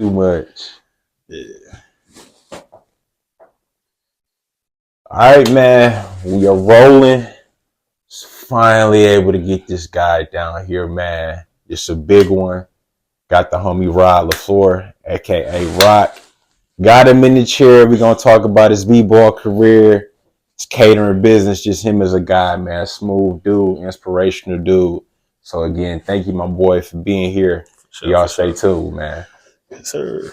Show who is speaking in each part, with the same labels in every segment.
Speaker 1: Too much.
Speaker 2: Yeah.
Speaker 1: All right, man. We are rolling. Finally able to get this guy down here, man. It's a big one. Got the homie Leflore, aka Rock. Got him in the chair. We're gonna talk about his b-ball career, his catering business, just him as a guy, man. Smooth dude, inspirational dude. So again, thank you, my boy, for being here.
Speaker 2: Sure,
Speaker 1: y'all stay tuned, man.
Speaker 2: Yes, sir.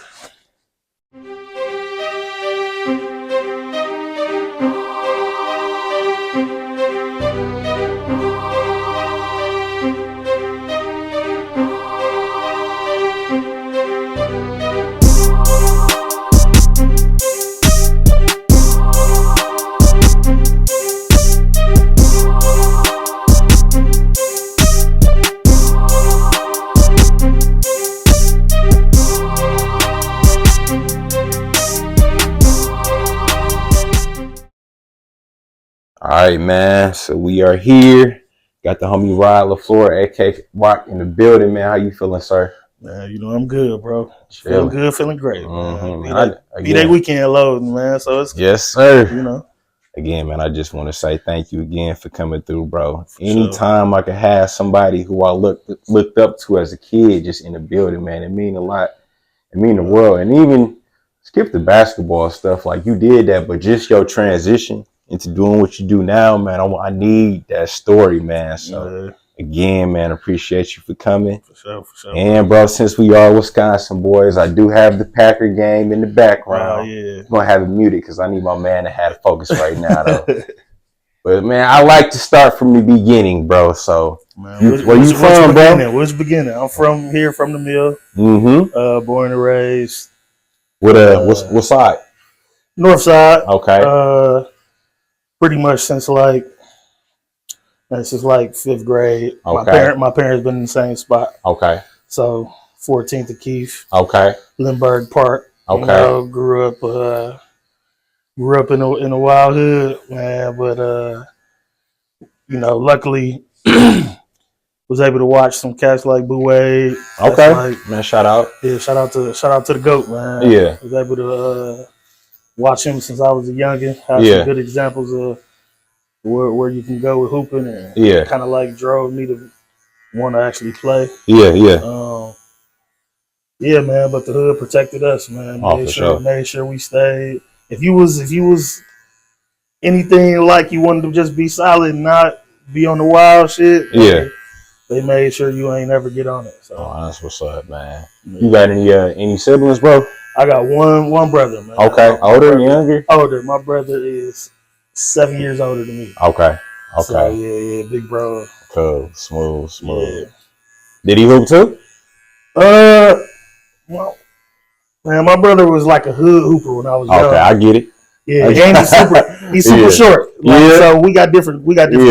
Speaker 1: All right, man. So we are here. Got the homie Leflore, aka Rock, in the building, man. How you feeling, sir?
Speaker 2: Man, you know I'm good, bro.
Speaker 1: Chill.
Speaker 2: Feeling good, feeling great.
Speaker 1: Man.
Speaker 2: Weekend loading, man. So it's
Speaker 1: yes, sir.
Speaker 2: You know.
Speaker 1: Again, man, I just want to say thank you again for coming through, bro. Anytime I could have somebody who I looked up to as a kid just in the building, man, it mean a lot. It mean the world. And even skip the basketball stuff, like you did that, but just your transition into doing what you do now, man, I need that story, man. So again, man, appreciate you for coming.
Speaker 2: For sure.
Speaker 1: And bro, since we are Wisconsin boys, I do have the Packer game in the background.
Speaker 2: Yeah.
Speaker 1: I'm gonna have it muted because I need my man to have focus right now, though. But man, I like to start from the beginning, bro. So
Speaker 2: man,
Speaker 1: where you from, bro?
Speaker 2: Which beginning? I'm from here, from the mill.
Speaker 1: Mm-hmm.
Speaker 2: Born and raised.
Speaker 1: What side?
Speaker 2: North side.
Speaker 1: Okay.
Speaker 2: Pretty much since like 5th grade.
Speaker 1: Okay.
Speaker 2: My parents been in the same spot.
Speaker 1: Okay.
Speaker 2: So 14th of Keith.
Speaker 1: Okay.
Speaker 2: Lindbergh Park.
Speaker 1: Okay.
Speaker 2: You know, grew up in a wild hood, man. But you know, luckily was able to watch some cats like Boo Wade.
Speaker 1: Okay.
Speaker 2: Like,
Speaker 1: man, shout out.
Speaker 2: Yeah, shout out to the GOAT, man.
Speaker 1: Yeah.
Speaker 2: Was able to watch him since I was a youngin'. Have some good examples of where you can go with hooping, and kind of like drove me to want to actually play. Yeah, man. But the hood protected us, man. Made sure we stayed. If you was anything like you wanted to just be solid and not be on the wild shit, they made sure you ain't never get on it. So
Speaker 1: that's what's up, man. You got any siblings, bro?
Speaker 2: I got one brother, man.
Speaker 1: Okay, older, younger?
Speaker 2: Older. My brother is 7 years older than me.
Speaker 1: Okay.
Speaker 2: So, yeah, big bro.
Speaker 1: Cool, smooth.
Speaker 2: Yeah.
Speaker 1: Did he hoop too?
Speaker 2: Well, man, my brother was like a hood hooper when I was young.
Speaker 1: Okay, I get it.
Speaker 2: Yeah, and he's super short. Like, so we got different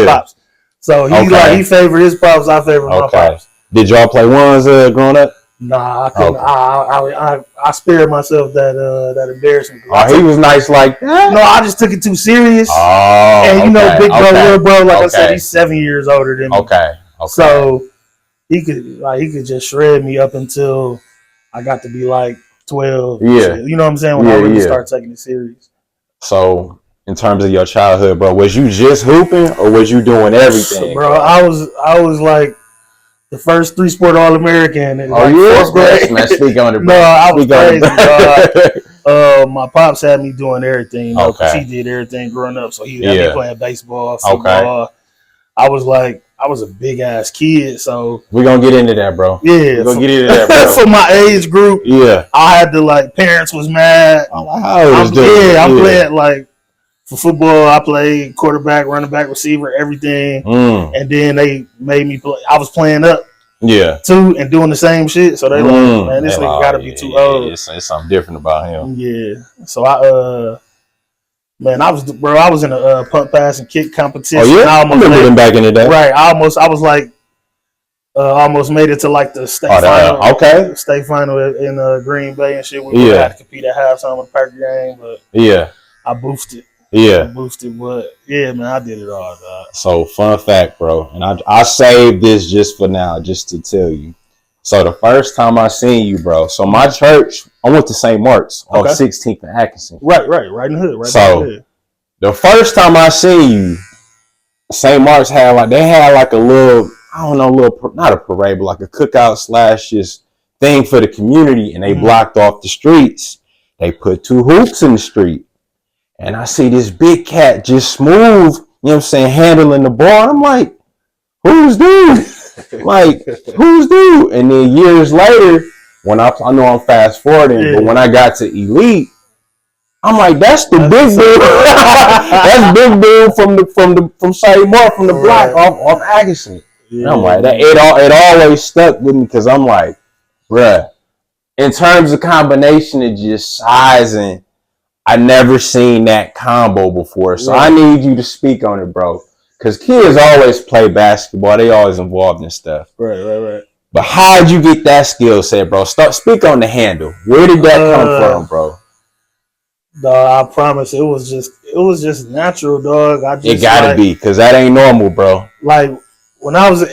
Speaker 2: pops. So he favored his pops, I favor my pops.
Speaker 1: Did y'all play ones growing up?
Speaker 2: Nah, I couldn't. I spared myself that embarrassment.
Speaker 1: He was nice like that.
Speaker 2: No, I just took it too serious.
Speaker 1: And
Speaker 2: you know, big bro, little bro, like I said, he's 7 years older than me.
Speaker 1: Okay.
Speaker 2: So he could just shred me up until I got to be like 12.
Speaker 1: Yeah.
Speaker 2: You know what I'm saying? When I really start taking it serious.
Speaker 1: So in terms of your childhood, bro, was you just hooping or was you doing everything?
Speaker 2: Bro, I was like the first 3-sport All-American in like 4th grade.
Speaker 1: Man, speak on it, bro.
Speaker 2: No, I was crazy. My pops had me doing everything, you know, because he did everything growing up. So he had me playing baseball, football. I was a big ass kid, so
Speaker 1: we're gonna get into that, bro.
Speaker 2: Yeah,
Speaker 1: we're gonna get into that, bro.
Speaker 2: For my age group, I had to parents was mad.
Speaker 1: I'm
Speaker 2: playing like for football. I played quarterback, running back, receiver, everything, and then they made me play. I was playing up, too, and doing the same shit. So they like, man, this nigga gotta be too old.
Speaker 1: It's something different about him.
Speaker 2: Yeah, so I was in a punt, pass, and kick competition.
Speaker 1: Oh yeah, I remember them back in the day.
Speaker 2: Right, I was like, almost made it to like the state final.
Speaker 1: Okay,
Speaker 2: state final in Green Bay and shit. We had to compete at halftime with the Packer game, but I boosted. But man, I did it all. Dog.
Speaker 1: So fun fact, bro, and I saved this just for now, just to tell you. So the first time I seen you, bro. So my church, I went to St. Mark's off 16th and Atkinson.
Speaker 2: Right in the hood.
Speaker 1: So the first time I seen you, St. Mark's had like a little, I don't know, not a parade, but like a cookout / just thing for the community, and they blocked off the streets. They put 2 hoops in the street, and I see this big cat just smooth, you know what I'm saying, handling the ball. And I'm like, who's dude? Like, who's dude? And then years later, when I know I'm fast forwarding, but when I got to Elite, I'm like, that's the big dude. That's big dude from St. Mark, from the block off Atkinson. And I'm like, it always stuck with me, because I'm like, bruh, in terms of combination of just sizing, I never seen that combo before. So I need you to speak on it, bro. Because kids always play basketball. They always involved in stuff.
Speaker 2: Right.
Speaker 1: But how'd you get that skill set, bro? Speak on the handle. Where did that come from, bro?
Speaker 2: Dog, I promise it was just natural, dog.
Speaker 1: It gotta be, because that ain't normal, bro.
Speaker 2: Like, when I was a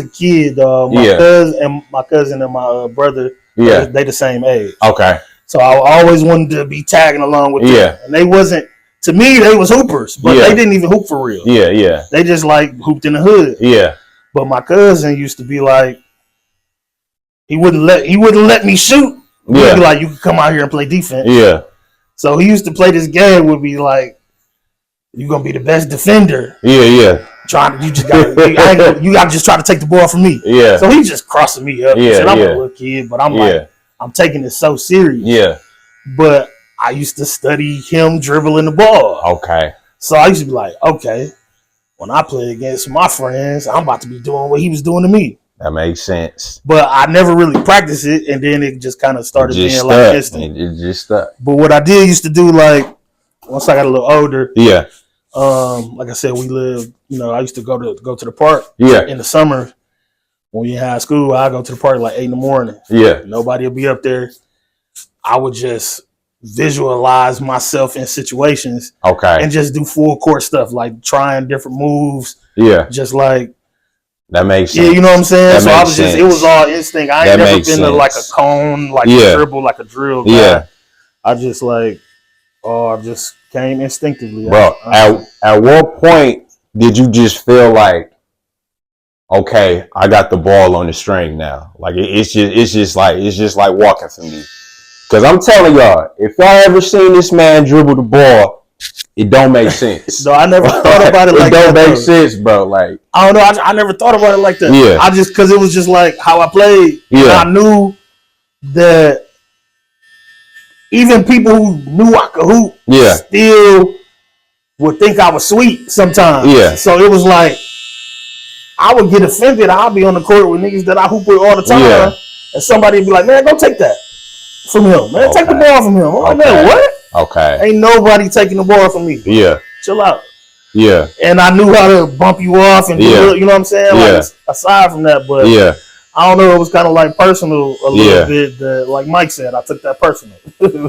Speaker 2: kid, my cousin and my brother, they the same age.
Speaker 1: Okay.
Speaker 2: So I always wanted to be tagging along with them. And they wasn't, to me, they was hoopers, but they didn't even hoop for real.
Speaker 1: Yeah.
Speaker 2: They just like hooped in the hood.
Speaker 1: Yeah.
Speaker 2: But my cousin used to be like, he wouldn't let me shoot. He'd be like, you can come out here and play defense.
Speaker 1: Yeah.
Speaker 2: So he used to play this game, would be like, you're gonna be the best defender.
Speaker 1: Yeah.
Speaker 2: You gotta just try to take the ball from me.
Speaker 1: Yeah.
Speaker 2: So he's just crossing me up. I'm a little kid, but I'm like, I'm taking it so serious.
Speaker 1: Yeah.
Speaker 2: But I used to study him dribbling the ball.
Speaker 1: Okay.
Speaker 2: So I used to be like, okay, when I play against my friends, I'm about to be doing what he was doing to me.
Speaker 1: That makes sense.
Speaker 2: But I never really practiced it, and then it just kind of started being like instant.
Speaker 1: It just stuck.
Speaker 2: But what I did used to do, like, once I got a little older, like I said, we lived, I used to go to the park in the summer. When we in high school, I go to the park like 8 in the morning. Yeah. Nobody will be up there. I would just visualize myself in situations. Okay. And just do full court stuff, like trying different moves. Yeah. Just like.
Speaker 1: That makes sense.
Speaker 2: Yeah, you know what I'm saying? So I was it was all instinct. I ain't never been to like a cone, like a dribble, like a drill guy. Yeah. I just I just came instinctively.
Speaker 1: Bro, at what point did you just feel like, okay, I got the ball on the string now? Like it's just like walking for me. Because I'm telling y'all, if y'all ever seen this man dribble the ball, it don't make sense.
Speaker 2: No, I never thought about it like that.
Speaker 1: It don't make sense, bro. Like,
Speaker 2: I don't know. I never thought about it like that. Yeah. Because it was just like how I played. Yeah. I knew that even people who knew I could hoop still would think I was sweet sometimes. Yeah. So it was like, I would get offended. I'll be on the court with niggas that I hoop with all the time. Yeah. And somebody would be like, man, go take that from him. Man, take the ball from him. I'm like, man, what? Okay. Ain't nobody taking the ball from me. Yeah. Chill out. Yeah. And I knew how to bump you off and do you know what I'm saying? Yeah. Like, aside from that, but I don't know, it was kind of like personal a little bit. Like Mike said, I took that personal.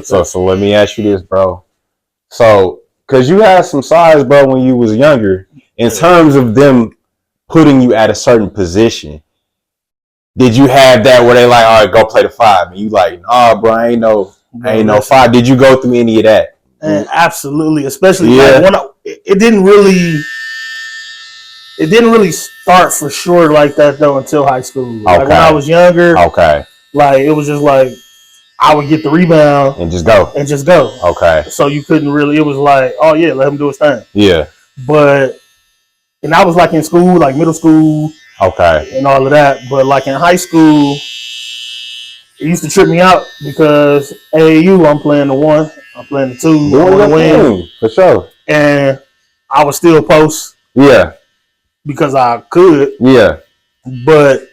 Speaker 1: So let me ask you this, bro. So, because you had some size, bro, when you was younger, in terms of them putting you at a certain position, did you have that where they like, all right, go play the 5? And you like, nah, bro, I ain't no 5. Did you go through any of that?
Speaker 2: And absolutely, especially like when it didn't really start for sure like that though until high school. Like when I was younger, like it was just like I would get the rebound
Speaker 1: and just go.
Speaker 2: Okay. So you couldn't really. It was like, oh yeah, let him do his thing. Yeah. And I was like in school, like middle school. Okay. And all of that, but like in high school, it used to trip me out because AAU, I'm playing the 1, I'm playing the 2, I'm on the wing.
Speaker 1: For sure.
Speaker 2: And I was still post. Yeah. Because I could. Yeah. But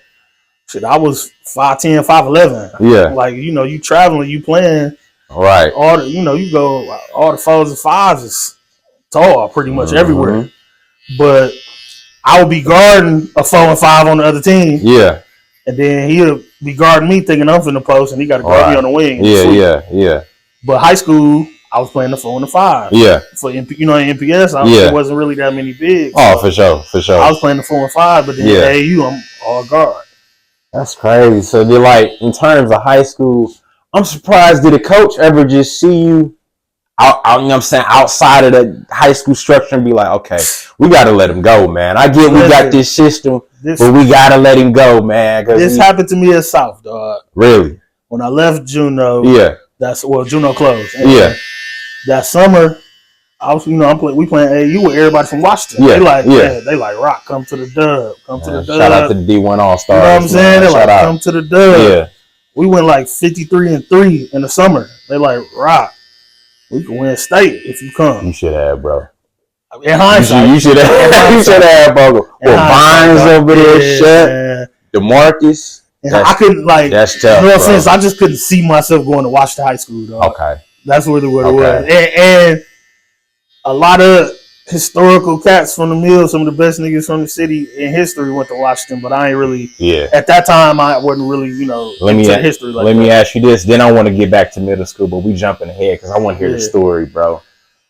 Speaker 2: shit, I was 5'10", 5'11". Yeah. Like, you traveling, you playing. Right. All the, you go, all the 4s and 5s is tall pretty much everywhere. But I would be guarding a 4 and 5 on the other team. Yeah. And then he'll be guarding me thinking I'm finna post and he got to guard me on the wing. Yeah. But high school, I was playing the 4 and the 5. Yeah. For in MPS, there wasn't really that many bigs.
Speaker 1: Oh, for sure.
Speaker 2: I was playing the 4 and 5, but then AAU, I'm all guard.
Speaker 1: That's crazy. So they're like, in terms of high school, I'm surprised. Did a coach ever just see you out, you know what I'm saying, outside of the high school structure and be like, okay, we got to let him go, man. I get we got this system, but we got to let him go, man.
Speaker 2: This happened to me at South, dog.
Speaker 1: Really?
Speaker 2: When I left Juneau, Juneau closed. And that summer, I was, we playing AU with everybody from Washington. They like, Rock, come to the dub. Come to the dub.
Speaker 1: Shout out to the D1 All-Stars.
Speaker 2: You know what I'm saying? They like, come to the dub. Yeah. We went like 53-3 in the summer. They like, Rock, we can win state if you come.
Speaker 1: You should have, bro.
Speaker 2: In hindsight.
Speaker 1: You should have. You should have, bro. Vines over there, Shep, DeMarcus.
Speaker 2: I couldn't, like,
Speaker 1: that's tough,
Speaker 2: you know what I'm saying? I just couldn't see myself going to Washington High School, dog.
Speaker 1: Okay.
Speaker 2: That's really what it was. And a lot of historical cats from the mill, some of the best niggas from the city in history went to Washington, but I ain't really. Yeah. At that time, I wasn't really, into history like that.
Speaker 1: Let me ask you this. Then I want to get back to middle school, but we jumping ahead because I want to hear the story, bro.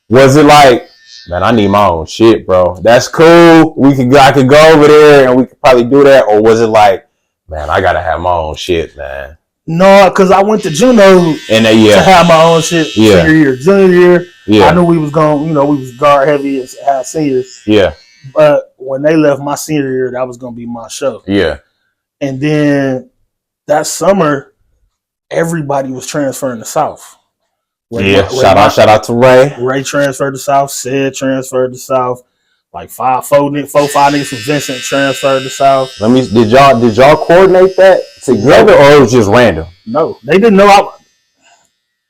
Speaker 1: Was it like, man, I need my own shit, bro? That's cool. I could go over there and we could probably do that, or was it like, man, I gotta have my own shit, man?
Speaker 2: No, because I went to Juneau to have my own shit senior year. Junior year, I knew we was going, we was guard heavy as seniors. Yeah. But when they left my senior year, that was going to be my show. Yeah. And then that summer, everybody was transferring to South.
Speaker 1: Shout out to Ray.
Speaker 2: Ray transferred to South. Sid transferred to South. Like 5 niggas from Vincent transferred to South.
Speaker 1: Did y'all coordinate that together, or it was just random?
Speaker 2: No, they didn't know.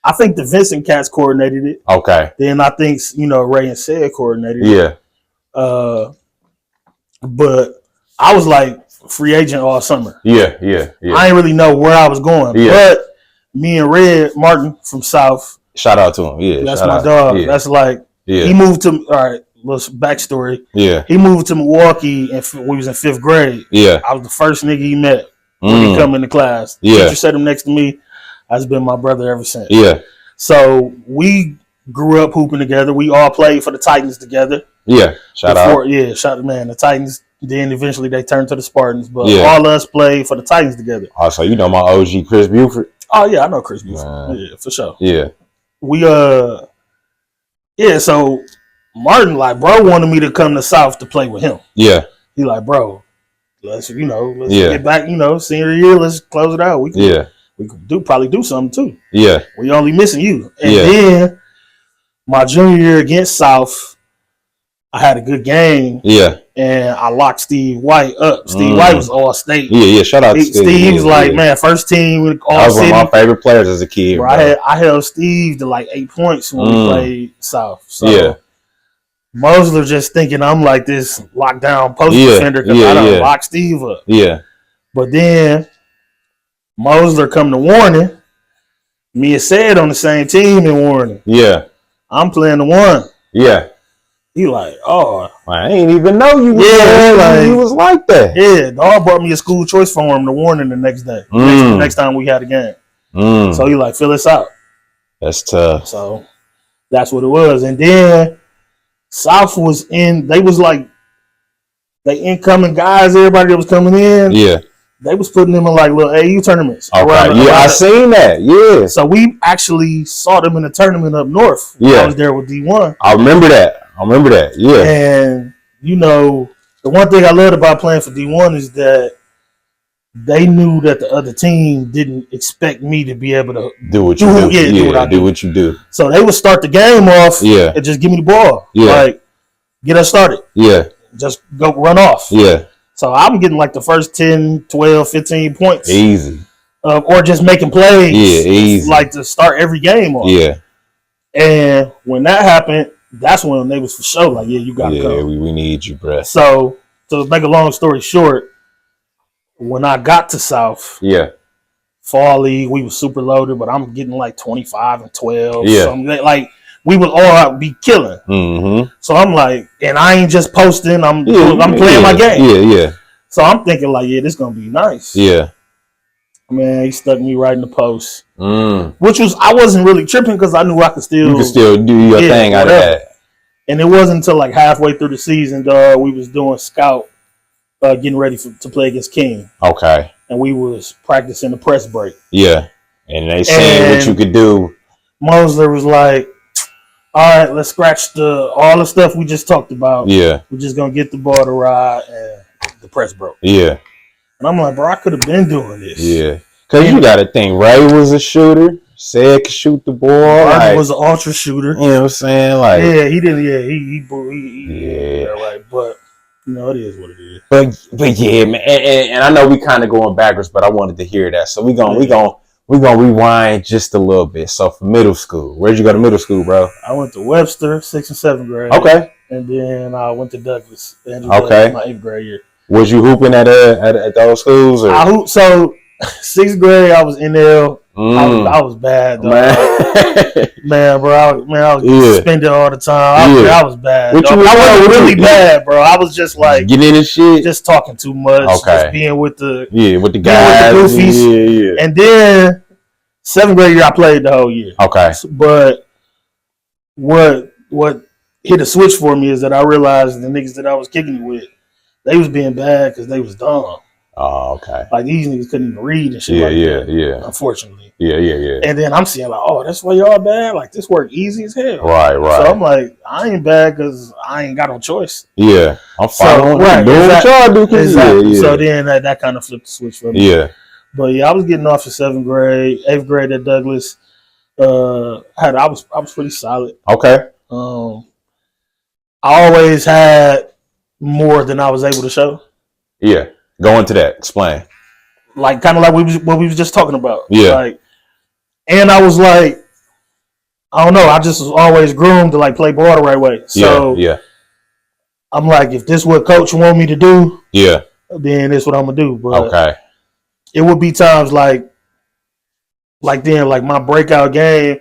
Speaker 2: I think the Vincent cats coordinated it. Okay. Then I think Ray and Sid coordinated it. Yeah. But I was like free agent all summer. Yeah. I didn't really know where I was going. Yeah. But me and Red Martin from South.
Speaker 1: Shout out to him. Yeah.
Speaker 2: That's my dog. Yeah. That's like he moved to little backstory. Yeah. He moved to Milwaukee and we was in 5th grade. Yeah. I was the first nigga he met when he come into class. Yeah. Teacher set him next to me. That's been my brother ever since. Yeah. So we grew up hooping together. We all played for the Titans together. Yeah. Shout out. Yeah, the Titans. Then eventually they turned to the Spartans. But all of us played for the Titans together.
Speaker 1: Also, my OG Chris Buford.
Speaker 2: Oh yeah, I know Chris Buford. Yeah, for sure. Yeah. We so Martin, like, bro, wanted me to come to South to play with him. Yeah. He like, bro, let's get back, senior year, let's close it out. We could probably do something too. Yeah. We only missing you. And then my junior year against South, I had a good game. Yeah. And I locked Steve White up. Steve White was all state.
Speaker 1: Yeah. Shout out to Steve.
Speaker 2: Steve was like, man, first team with all
Speaker 1: that was
Speaker 2: city.
Speaker 1: One of my favorite players as a kid.
Speaker 2: Bro, I held Steve to like 8 points when we played South. So Mosler just thinking I'm like this lockdown post defender because I done lock Steve up. Yeah. But then Mosler come to Warning. Me and Sid on the same team in Warning. Yeah. I'm playing the 1. Yeah. He like, oh,
Speaker 1: I ain't even know you was you was like that.
Speaker 2: Yeah, dog brought me a school choice form to Warning the next day. Next time we had a game. So he like, fill this out.
Speaker 1: That's tough.
Speaker 2: So that's what it was. And then South was they was like, they incoming guys, everybody that was coming in. Yeah. They was putting them in like little AU tournaments.
Speaker 1: Okay. I seen that. Yeah.
Speaker 2: So we actually saw them in a tournament up north. I was there with D1.
Speaker 1: I remember that. Yeah.
Speaker 2: And the one thing I loved about playing for D1 is that they knew that the other team didn't expect me to be able to
Speaker 1: do what you do. Yeah, do what you do.
Speaker 2: So they would start the game off and just give me the ball. Yeah. Like, get us started. Yeah. Just go run off. Yeah. So I'm getting like the first 10, 12, 15 points.
Speaker 1: Easy.
Speaker 2: Or just making plays.
Speaker 1: Yeah, easy.
Speaker 2: Like to start every game off. Yeah. And when that happened, that's when they was for sure like, you got to come.
Speaker 1: Yeah, we need you, bro.
Speaker 2: So to make a long story short, when I got to South, fall league, we was super loaded, but I'm getting like 25 and 12. Yeah. Like, we would all be killing. Mm-hmm. So I'm like, and I ain't just posting. I'm playing my game. Yeah. So I'm thinking like, this gonna be nice. Yeah. Man, he stuck me right in the post, which was I wasn't really tripping because I knew I could still.
Speaker 1: You could still do your thing out of that.
Speaker 2: And it wasn't until like halfway through the season, dog, we was doing scout, getting ready to play against King. Okay. and we was practicing the press break.
Speaker 1: Yeah, and they saying what you could do.
Speaker 2: Mosler was like, all right, let's scratch all the stuff we just talked about.
Speaker 1: Yeah.
Speaker 2: We're just going to get the ball to ride, and the press broke.
Speaker 1: Yeah.
Speaker 2: And I'm like, bro, I could have been doing this.
Speaker 1: Yeah. Because you got to think, Ray was a shooter. Said could shoot the ball.
Speaker 2: Ray was an ultra shooter.
Speaker 1: You know what I'm saying? Like,
Speaker 2: yeah, he didn't. Yeah, he right. But, you know, it is what it is.
Speaker 1: But yeah, man. And I know we kind of going backwards, but I wanted to hear that. So we're gonna rewind just a little bit. So for middle school, where'd you go to middle school, bro?
Speaker 2: I went to Webster, 6th and 7th grade.
Speaker 1: Okay.
Speaker 2: And then I went to Douglas.
Speaker 1: Okay.
Speaker 2: My 8th grade year.
Speaker 1: Was you hooping at those schools? Or?
Speaker 2: I hooped. So 6th grade, I was NL. I was bad, though. Man, bro. I was suspended all the time. I was bad. I wasn't really bad, bro. I was just like
Speaker 1: getting into shit,
Speaker 2: just talking too much.
Speaker 1: Okay.
Speaker 2: Just being with the
Speaker 1: guys,
Speaker 2: with the goofies.
Speaker 1: Yeah.
Speaker 2: And then 7th grade year, I played the whole year.
Speaker 1: Okay.
Speaker 2: But what hit a switch for me is that I realized the niggas that I was kicking it with, they was being bad because they was dumb.
Speaker 1: Oh, okay.
Speaker 2: Like these niggas couldn't even read and shit.
Speaker 1: Yeah.
Speaker 2: Unfortunately.
Speaker 1: Yeah.
Speaker 2: And then I'm seeing like, oh, that's why y'all bad. Like this work easy as hell.
Speaker 1: Right.
Speaker 2: So I'm like, I ain't bad because I ain't got no choice.
Speaker 1: Yeah, I'm following.
Speaker 2: So,
Speaker 1: doing what y'all do.
Speaker 2: Exactly. Yeah. So then that kind of flipped the switch for me.
Speaker 1: Yeah.
Speaker 2: But yeah, I was getting off in 7th grade, 8th grade at Douglas. I was pretty solid.
Speaker 1: Okay.
Speaker 2: I always had more than I was able to show.
Speaker 1: Yeah. Go into that. Explain.
Speaker 2: Like kind of like what we was just talking about.
Speaker 1: Yeah.
Speaker 2: Like, and I was like, I don't know. I just was always groomed to like play ball the right way. So
Speaker 1: yeah.
Speaker 2: I'm like, if this is what coach want me to do,
Speaker 1: yeah,
Speaker 2: then that's what I'm gonna do. But
Speaker 1: okay.
Speaker 2: It would be times like then, like my breakout game,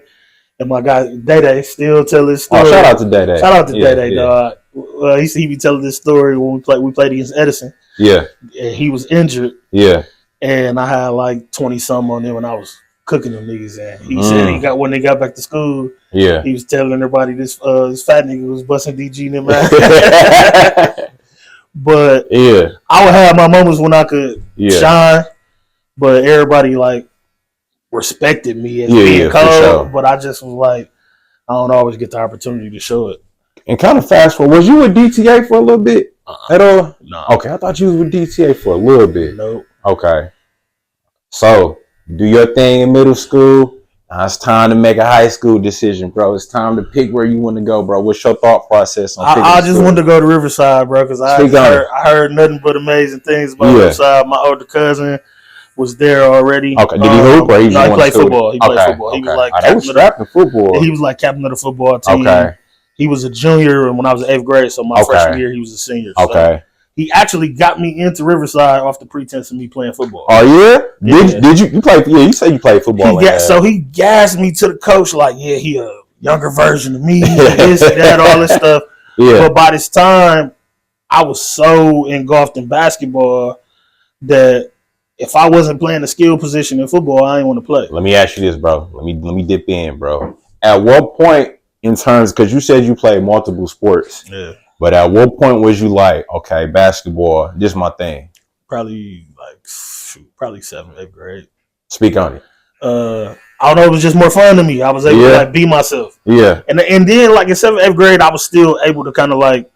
Speaker 2: and my guy Day still tell his story.
Speaker 1: Oh, shout out to Day.
Speaker 2: Shout out to Day, dog. He be telling this story when we played against Edison.
Speaker 1: Yeah.
Speaker 2: And he was injured.
Speaker 1: Yeah. And
Speaker 2: I had like 20 something on him when I was cooking them niggas. And he said when they got back to school,
Speaker 1: yeah,
Speaker 2: he was telling everybody this fat nigga was busting DG in them ass. But
Speaker 1: yeah, I
Speaker 2: would have my moments when I could shine, but everybody like respected me as being cold. Sure. But I just was like, I don't always get the opportunity to show it.
Speaker 1: And kind of fast forward, was you with DTA for a little bit at all?
Speaker 2: No.
Speaker 1: Okay, I thought you was with DTA for a little bit.
Speaker 2: Nope.
Speaker 1: Okay. So, do your thing in middle school. Now it's time to make a high school decision, bro. It's time to pick where you want to go, bro. What's your thought process on picking
Speaker 2: I just wanted to go to Riverside, bro, because I heard nothing but amazing things about Riverside. My older cousin was there already.
Speaker 1: Okay, did he hoop or he
Speaker 2: played football? He played football. He was like
Speaker 1: football.
Speaker 2: He was like captain of the football team. Okay. He was a junior when I was in 8th grade, so my freshman year he was a senior. So
Speaker 1: okay.
Speaker 2: He actually got me into Riverside off the pretense of me playing football.
Speaker 1: Oh yeah? Did you play? Yeah, you say you played football.
Speaker 2: So he gassed me to the coach like, yeah, he a younger version of me, this, that, all this stuff. Yeah. But by this time, I was so engulfed in basketball that if I wasn't playing a skill position in football, I didn't want to play.
Speaker 1: Let me ask you this, bro. Let me dip in, bro. At what point in terms, because you said you played multiple sports.
Speaker 2: Yeah.
Speaker 1: But at what point was you like, okay, basketball, this is my thing?
Speaker 2: Probably 7th, 8th grade.
Speaker 1: Speak on it.
Speaker 2: I don't know. It was just more fun to me. I was able to like be myself.
Speaker 1: Yeah.
Speaker 2: And then like in 7th, 8th grade, I was still able to kind of like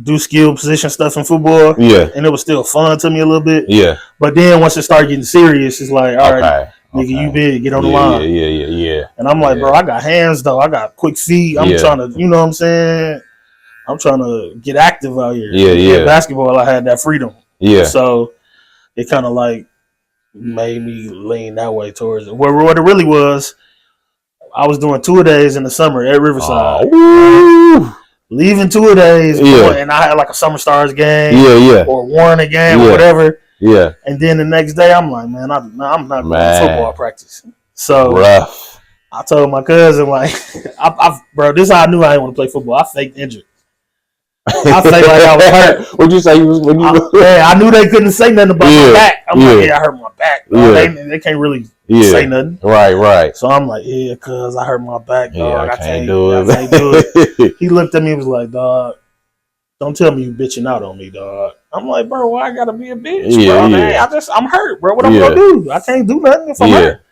Speaker 2: do skill position stuff in football.
Speaker 1: Yeah.
Speaker 2: And it was still fun to me a little bit.
Speaker 1: Yeah.
Speaker 2: But then once it started getting serious, it's like, all right, nigga, you big, get on the line.
Speaker 1: Yeah.
Speaker 2: And I'm like, bro, I got hands though. I got quick feet. I'm trying to, you know what I'm saying? I'm trying to get active out here.
Speaker 1: Yeah.
Speaker 2: Basketball, I had that freedom.
Speaker 1: Yeah.
Speaker 2: So it kind of like made me lean that way towards it. What it really was, I was doing 2-a-days in the summer at Riverside. Leaving 2-a-days, and I had like a Summer Stars game, or Warner game, or whatever.
Speaker 1: Yeah.
Speaker 2: And then the next day, I'm like, man, I'm not going to football practice. So
Speaker 1: rough.
Speaker 2: I told my cousin, like, bro, this is how I knew I didn't want to play football. I faked injured. I faked like I was hurt.
Speaker 1: What'd you say?
Speaker 2: I knew they couldn't say nothing about my back. I'm like, I hurt my back. They can't really say nothing.
Speaker 1: Right.
Speaker 2: So I'm like, cuz I hurt my back, dog.
Speaker 1: I can't do
Speaker 2: it. He looked at me and was like, dog, don't tell me you bitching out on me, dog. I'm like, bro, why I gotta be a bitch,
Speaker 1: Yeah,
Speaker 2: bro?
Speaker 1: yeah.
Speaker 2: Man, I'm hurt, bro. What I'm gonna do? I can't do nothing if I'm hurt.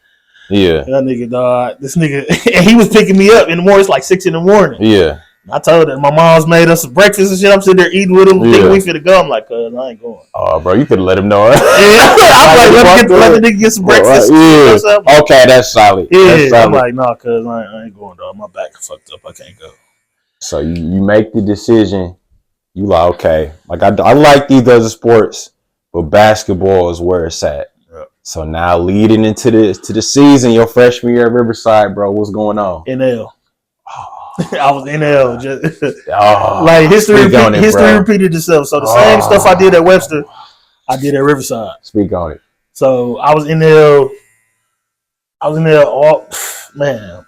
Speaker 1: Yeah.
Speaker 2: That nigga, dog. This nigga, and he was picking me up in the morning. It's like 6 in the morning.
Speaker 1: Yeah.
Speaker 2: I told her my mom's made us some breakfast and shit. I'm sitting there eating with him. Thinking we finna go. I'm like, cuz I ain't going.
Speaker 1: Oh, bro, you could have let him know.
Speaker 2: Yeah, I'm like, let the nigga get some breakfast.
Speaker 1: Yeah. Okay, that's solid.
Speaker 2: Yeah,
Speaker 1: that's solid.
Speaker 2: I'm like, nah, cuz I ain't going, dog. My back fucked up. I can't go.
Speaker 1: So you make the decision. You like, okay, like I like these other sports, but basketball is where it's at. Yeah. So now leading into the season, your freshman year at Riverside, bro, what's going on?
Speaker 2: NL. I was NL. Just, like history repeated itself. So the same stuff I did at Webster, I did at Riverside.
Speaker 1: Speak on it.
Speaker 2: So I was NL. All man.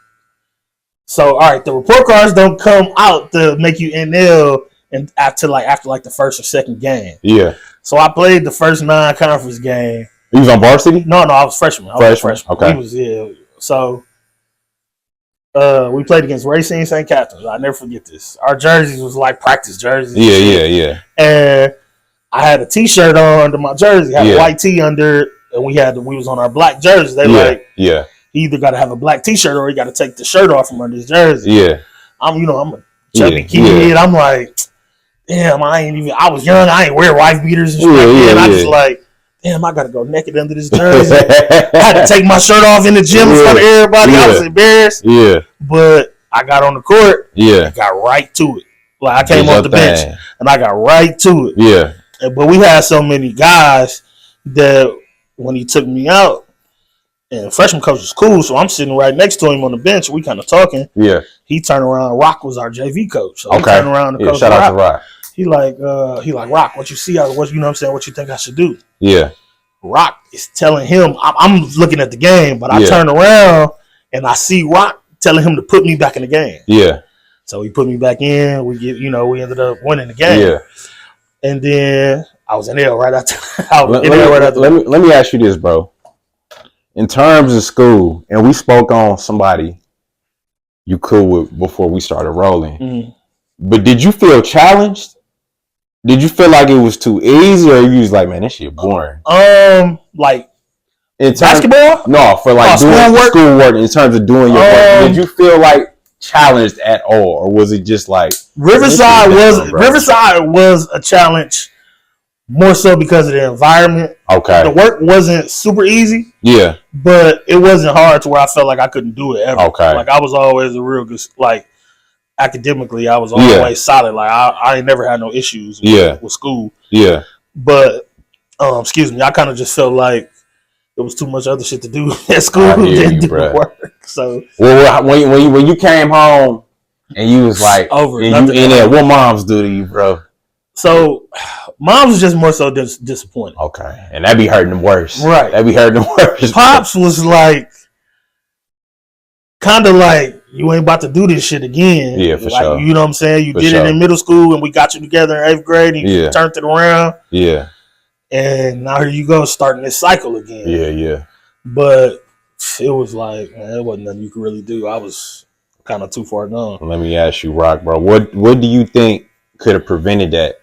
Speaker 2: So all right, the report cards don't come out to make you NL and after the first or second game.
Speaker 1: Yeah.
Speaker 2: So I played the first non-conference game.
Speaker 1: You was on varsity?
Speaker 2: No, I was freshman. Okay. So we played against Racine St. Catherine's. I never forget this. Our jerseys was like practice jerseys.
Speaker 1: Yeah.
Speaker 2: And I had a T-shirt on under my jersey. I had a white tee under it, and we was on our black jerseys. They he either got to have a black T-shirt or he got to take the shirt off from under his jersey.
Speaker 1: Yeah.
Speaker 2: I'm a chubby kid. I'm like, damn, I was young. I ain't wear wife beaters and shit I just like, damn, I got to go naked under this jersey. I had to take my shirt off in the gym in front of everybody. I was embarrassed.
Speaker 1: Yeah.
Speaker 2: But I got on the court.
Speaker 1: Yeah.
Speaker 2: And got right to it. Like, I came off the bench and I got right to it.
Speaker 1: Yeah.
Speaker 2: But we had so many guys that when he took me out, and freshman coach was cool, so I'm sitting right next to him on the bench. We kind of talking.
Speaker 1: Yeah.
Speaker 2: He turned around. Rock was our JV coach. So he turned around and coach
Speaker 1: shout out to Rock.
Speaker 2: He like, Rock, what you see? What you know what I'm saying? What you think I should do?
Speaker 1: Yeah.
Speaker 2: Rock is telling him, I'm looking at the game, but I turn around and I see Rock telling him to put me back in the game.
Speaker 1: Yeah.
Speaker 2: So he put me back in. We ended up winning the game.
Speaker 1: Yeah.
Speaker 2: And then I was in L right after.
Speaker 1: Let me ask you this, bro. In terms of school, and we spoke on somebody you cool with before we started rolling. Mm-hmm. But did you feel challenged? Did you feel like it was too easy, or you was like, man, this shit boring?
Speaker 2: Like in basketball?
Speaker 1: No, for like doing schoolwork in terms of doing your work. Did you feel like challenged at all, or was it just like
Speaker 2: Riverside was a challenge? More so because of the environment.
Speaker 1: Okay.
Speaker 2: The work wasn't super easy.
Speaker 1: Yeah.
Speaker 2: But it wasn't hard to where I felt like I couldn't do it ever.
Speaker 1: Okay.
Speaker 2: Like I was always a real good, like academically, I was always solid. Like I ain't never had no issues with school.
Speaker 1: Yeah.
Speaker 2: But, I kind of just felt like there was too much other shit to do at school than do work. So.
Speaker 1: Well, when you came home and you was like, what moms do to you, bro?
Speaker 2: So, Mom's was just more so disappointed.
Speaker 1: Okay. And that be hurting them worse.
Speaker 2: Right.
Speaker 1: That be hurting them worse.
Speaker 2: Pops was like, kind of like, you ain't about to do this shit again.
Speaker 1: Yeah, for sure.
Speaker 2: You know what I'm saying? You did it in middle school and we got you together in 8th grade and you turned it around.
Speaker 1: Yeah.
Speaker 2: And now here you go starting this cycle again.
Speaker 1: Yeah.
Speaker 2: But it was like, man, it wasn't nothing you could really do. I was kind of too far gone.
Speaker 1: Let me ask you, Rock, bro. What do you think could have prevented that?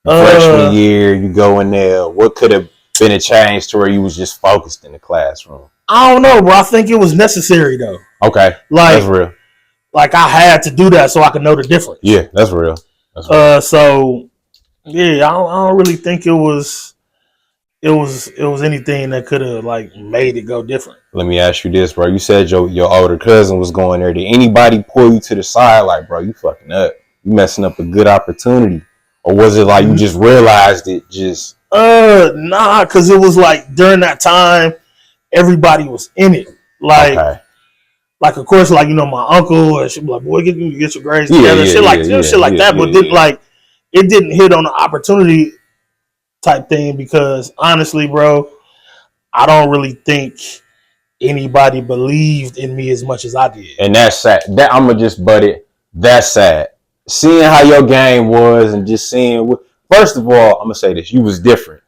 Speaker 1: Freshman year, you go in there. What could have been a change to where you was just focused in the classroom?
Speaker 2: I don't know, bro. I think it was necessary though.
Speaker 1: Okay, that's real.
Speaker 2: Like I had to do that so I could know the difference.
Speaker 1: Yeah, that's real.
Speaker 2: So yeah, I don't really think it was anything that could have like made it go different.
Speaker 1: Let me ask you this, bro. You said your older cousin was going there. Did anybody pull you to the side like, bro, you fucking up? You messing up a good opportunity? Or was it like you just realized it just...
Speaker 2: Nah, because it was like during that time, everybody was in it. Like, of course, like, my uncle, and she'd be like, boy, get your grades together. Shit like that. But then, like, it didn't hit on the opportunity type thing because, honestly, bro, I don't really think anybody believed in me as much as I did.
Speaker 1: And that's sad. I'm going to just butt it. That's sad. Seeing how your game was and just seeing, first of all, I'm going to say this, you was different.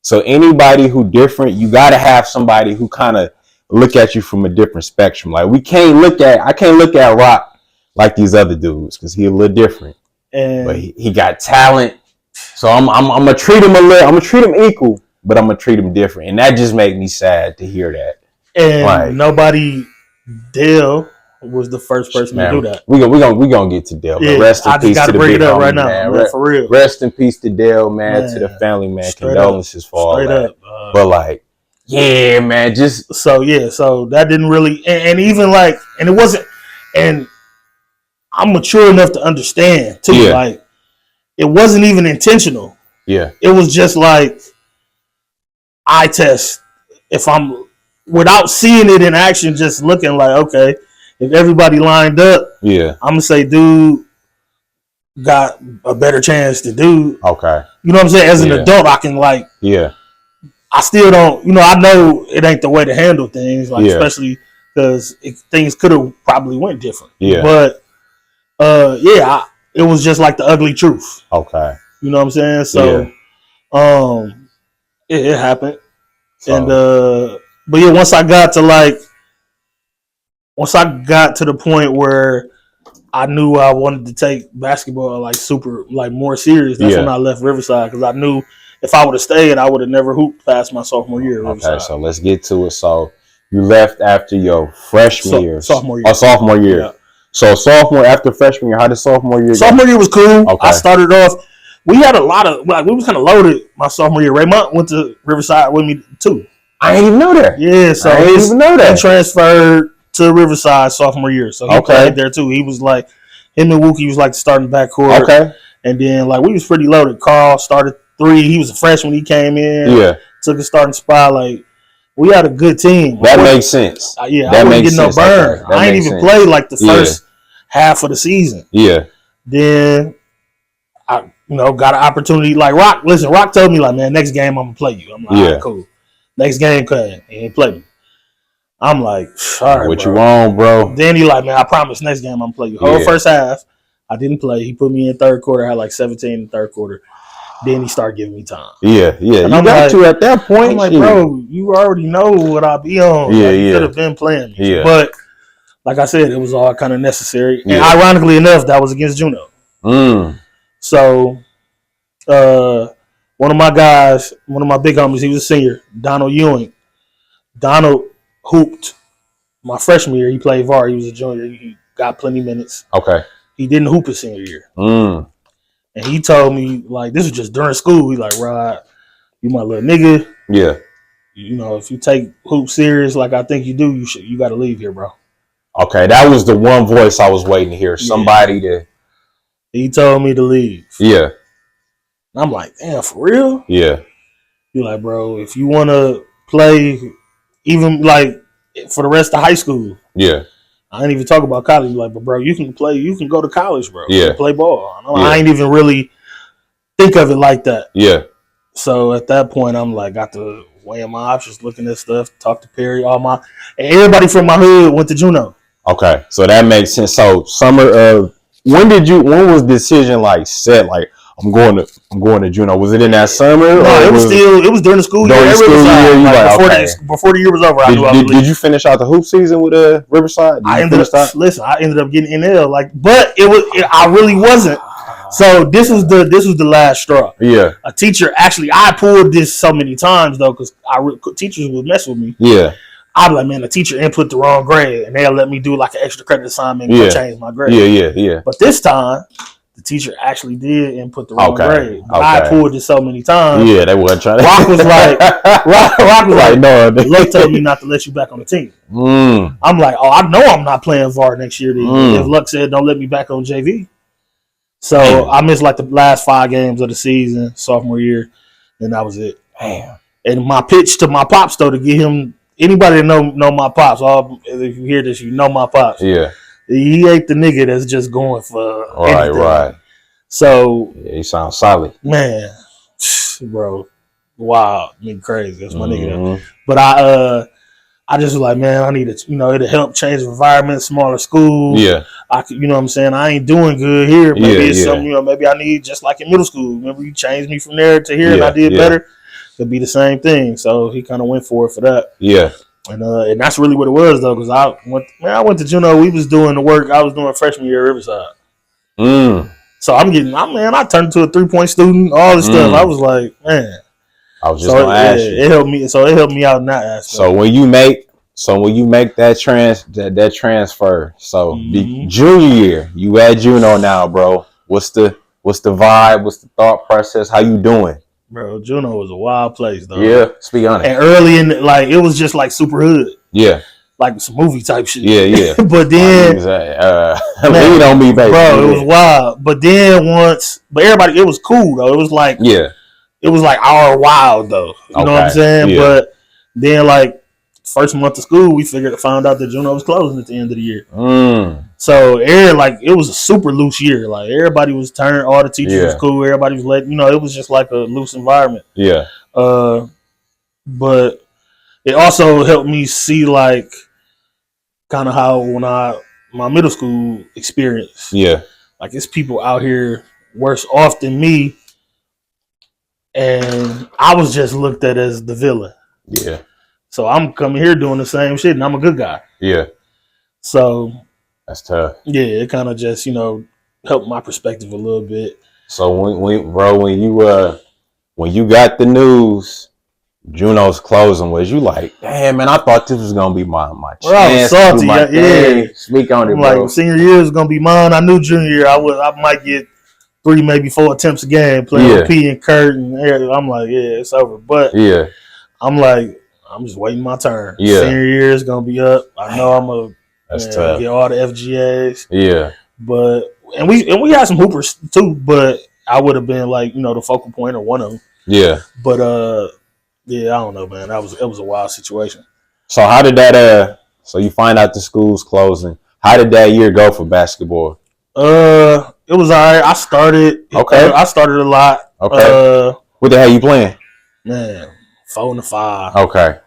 Speaker 1: So anybody who different, you got to have somebody who kind of look at you from a different spectrum. Like I can't look at Rock like these other dudes because he a little different.
Speaker 2: And
Speaker 1: but he got talent So I'm gonna treat him I'm gonna treat him equal, but I'm gonna treat him different, and that just made me sad to hear that.
Speaker 2: And nobody, Dale was the first person to do that.
Speaker 1: We gonna get to Dale. Yeah, rest in peace to the big homie, man. Man, for real. Rest in peace to Dale, man. To the family, man. Condolences for all that. But like, yeah, man. Just
Speaker 2: so that didn't really, and even like, and it wasn't, and I'm mature enough to understand too. Yeah. Like, it wasn't even intentional.
Speaker 1: Yeah,
Speaker 2: it was just like eye test. If I'm without seeing it in action, just looking like, okay, if everybody lined up,
Speaker 1: yeah,
Speaker 2: I'm gonna say dude got a better chance to do.
Speaker 1: Okay,
Speaker 2: you know what I'm saying? As an adult, I can like, I still don't, I know it ain't the way to handle things, like especially because things could have probably went different.
Speaker 1: Yeah,
Speaker 2: but it was just like the ugly truth.
Speaker 1: Okay,
Speaker 2: you know what I'm saying? So, it happened, and but yeah, once I got to the point where I knew I wanted to take basketball like more serious, that's when I left Riverside, because I knew if I would have stayed, I would have never hooped past my sophomore year at Riverside.
Speaker 1: Okay, so let's get to it. So you left after your freshman year.
Speaker 2: Sophomore year.
Speaker 1: Oh, sophomore year. Yeah. So sophomore after freshman year, how did sophomore year go?
Speaker 2: Sophomore year was cool. Okay. I started off, we had a lot of, we was kind of loaded my sophomore year. Raymond went to Riverside with me too.
Speaker 1: I didn't even know that.
Speaker 2: Yeah, so
Speaker 1: I didn't even know that.
Speaker 2: He transferred to Riverside sophomore year. So he played there too. He was like, him and Wookie was like the starting backcourt.
Speaker 1: Okay.
Speaker 2: And then like we was pretty loaded. Carl started 3. He was a freshman when he came in.
Speaker 1: Yeah.
Speaker 2: Took a starting spot. Like, we had a good team.
Speaker 1: That makes sense.
Speaker 2: I wasn't getting no burn. Okay. I ain't even played like the first half of the season.
Speaker 1: Yeah.
Speaker 2: Then I got an opportunity. Like Rock told me like, man, next game I'm gonna play you. I'm like, all right, cool. Next game came. He ain't play me. I'm like, all right,
Speaker 1: what you on, bro?
Speaker 2: Then he like, man, I promise next game I'm gonna play you. Whole first half, I didn't play. He put me in third quarter. I had like 17 in the third quarter. Then he started giving me time.
Speaker 1: Yeah. And you got to at that point.
Speaker 2: I'm like, bro, you already know what I be on.
Speaker 1: Yeah,
Speaker 2: you could have been playing me.
Speaker 1: Yeah.
Speaker 2: But like I said, it was all kind of necessary. And ironically enough, that was against Juno. So one of my guys, one of my big homies, he was a senior, Donald Ewing. Donald hooped my freshman year. He played VAR. He was a junior. He got plenty of minutes.
Speaker 1: Okay.
Speaker 2: He didn't hoop his senior year. And he told me, like, this was just during school. He like, Rod, you my little nigga.
Speaker 1: Yeah.
Speaker 2: If you take hoop serious like I think you do, you got to leave here, bro.
Speaker 1: Okay, that was the one voice I was waiting to hear. Somebody to.
Speaker 2: He told me to leave.
Speaker 1: Yeah.
Speaker 2: And I'm like, damn, for real?
Speaker 1: Yeah.
Speaker 2: You're like, bro, if you want to play, even like for the rest of high school.
Speaker 1: Yeah.
Speaker 2: I ain't even talk about college. Like, but bro, you can play. You can go to college, bro.
Speaker 1: Yeah.
Speaker 2: You can play ball. I ain't even really think of it like that.
Speaker 1: Yeah.
Speaker 2: So at that point, I'm like, got to weigh my options, looking at stuff, talk to Perry, and everybody from my hood went to Juno.
Speaker 1: Okay, so that makes sense. So summer of when was the decision like set? Like I'm going to Juno. Was it in that summer?
Speaker 2: No, it was during the school year. Before the year was over.
Speaker 1: Did you finish out the hoop season with Riverside?
Speaker 2: I ended up getting NL. But I really wasn't. So this was the last straw.
Speaker 1: Yeah.
Speaker 2: A teacher I pulled this so many times though, because teachers would mess with me.
Speaker 1: Yeah.
Speaker 2: I'd be like, man, the teacher input the wrong grade, and they'll let me do like an extra credit assignment and change my grade.
Speaker 1: Yeah.
Speaker 2: But this time, the teacher actually did input the wrong grade. I pulled it so many times.
Speaker 1: Yeah, they wasn't trying to.
Speaker 2: Rock was like, no, Luck told me not to let you back on the team. I'm like, oh, I know I'm not playing VAR next year. If Luck said don't let me back on JV. So I missed like the last 5 games of the season, sophomore year, and that was it.
Speaker 1: Damn.
Speaker 2: And my pitch to my pops though, to get him. Anybody that know my pops, if you hear this, you know my pops.
Speaker 1: Yeah.
Speaker 2: He ain't the nigga that's just going for anything. Right. So
Speaker 1: he sounds solid.
Speaker 2: Man, bro. Wow. Me crazy. That's my nigga. But I just was like, man, I need to, it'll help change the environment, smaller school.
Speaker 1: Yeah.
Speaker 2: I could, you know what I'm saying? I ain't doing good here. Maybe it's something, maybe I need just like in middle school. Remember you changed me from there to here and I did better. Could be the same thing. So he kind of went for it for that.
Speaker 1: Yeah.
Speaker 2: And that's really what it was though, because I went to Juno. We was doing the work. I was doing freshman year at Riverside. So I turned into a 3-point student, all this stuff. I was like, man.
Speaker 1: I was just gonna ask you.
Speaker 2: It helped me. So it helped me out in that aspect.
Speaker 1: So when you make that transfer, so the junior year, you at Juno now, bro. What's the vibe? What's the thought process? How you doing?
Speaker 2: Bro, Juno was a wild place, though.
Speaker 1: Yeah, speak on it.
Speaker 2: And early in it was just like super hood.
Speaker 1: Yeah.
Speaker 2: Like some movie type shit.
Speaker 1: Yeah.
Speaker 2: But then
Speaker 1: lean on me, baby.
Speaker 2: Bro, it was wild. But then everybody, it was cool though. It was like it was like our wild though. You know what I'm saying? Yeah. But then like first month of school, we found out that Juno was closing at the end of the year. So it was a super loose year. Like everybody was turned, all the teachers was cool, everybody was it was just like a loose environment.
Speaker 1: Yeah.
Speaker 2: But it also helped me see like kind of how my middle school experience.
Speaker 1: Yeah.
Speaker 2: Like it's people out here worse off than me. And I was just looked at as the villain.
Speaker 1: Yeah.
Speaker 2: So I'm coming here doing the same shit and I'm a good guy.
Speaker 1: Yeah.
Speaker 2: So
Speaker 1: that's tough.
Speaker 2: Yeah, it kind of just, helped my perspective a little bit.
Speaker 1: So when you got the news Juno's closing, was you like, damn man, I thought this was gonna be my chance.
Speaker 2: I was salty. Yeah.
Speaker 1: Speak on it,
Speaker 2: I'm
Speaker 1: bro.
Speaker 2: Like senior year is gonna be mine. I knew junior year I might get 3, maybe 4 attempts a game playing with P and Kurt and I'm like, yeah, it's over. But I'm like, I'm just waiting my turn.
Speaker 1: Yeah.
Speaker 2: Senior year is gonna be up. I know I'm gonna get all the FGAs.
Speaker 1: Yeah.
Speaker 2: But and we had some hoopers too, but I would have been like, the focal point or one of them.
Speaker 1: Yeah.
Speaker 2: But yeah, I don't know, man. It was a wild situation.
Speaker 1: So how did that so you find out the school's closing. How did that year go for basketball?
Speaker 2: It was all right. I started a lot.
Speaker 1: Okay. What the hell you playing?
Speaker 2: Man, 4 and 5.
Speaker 1: Okay.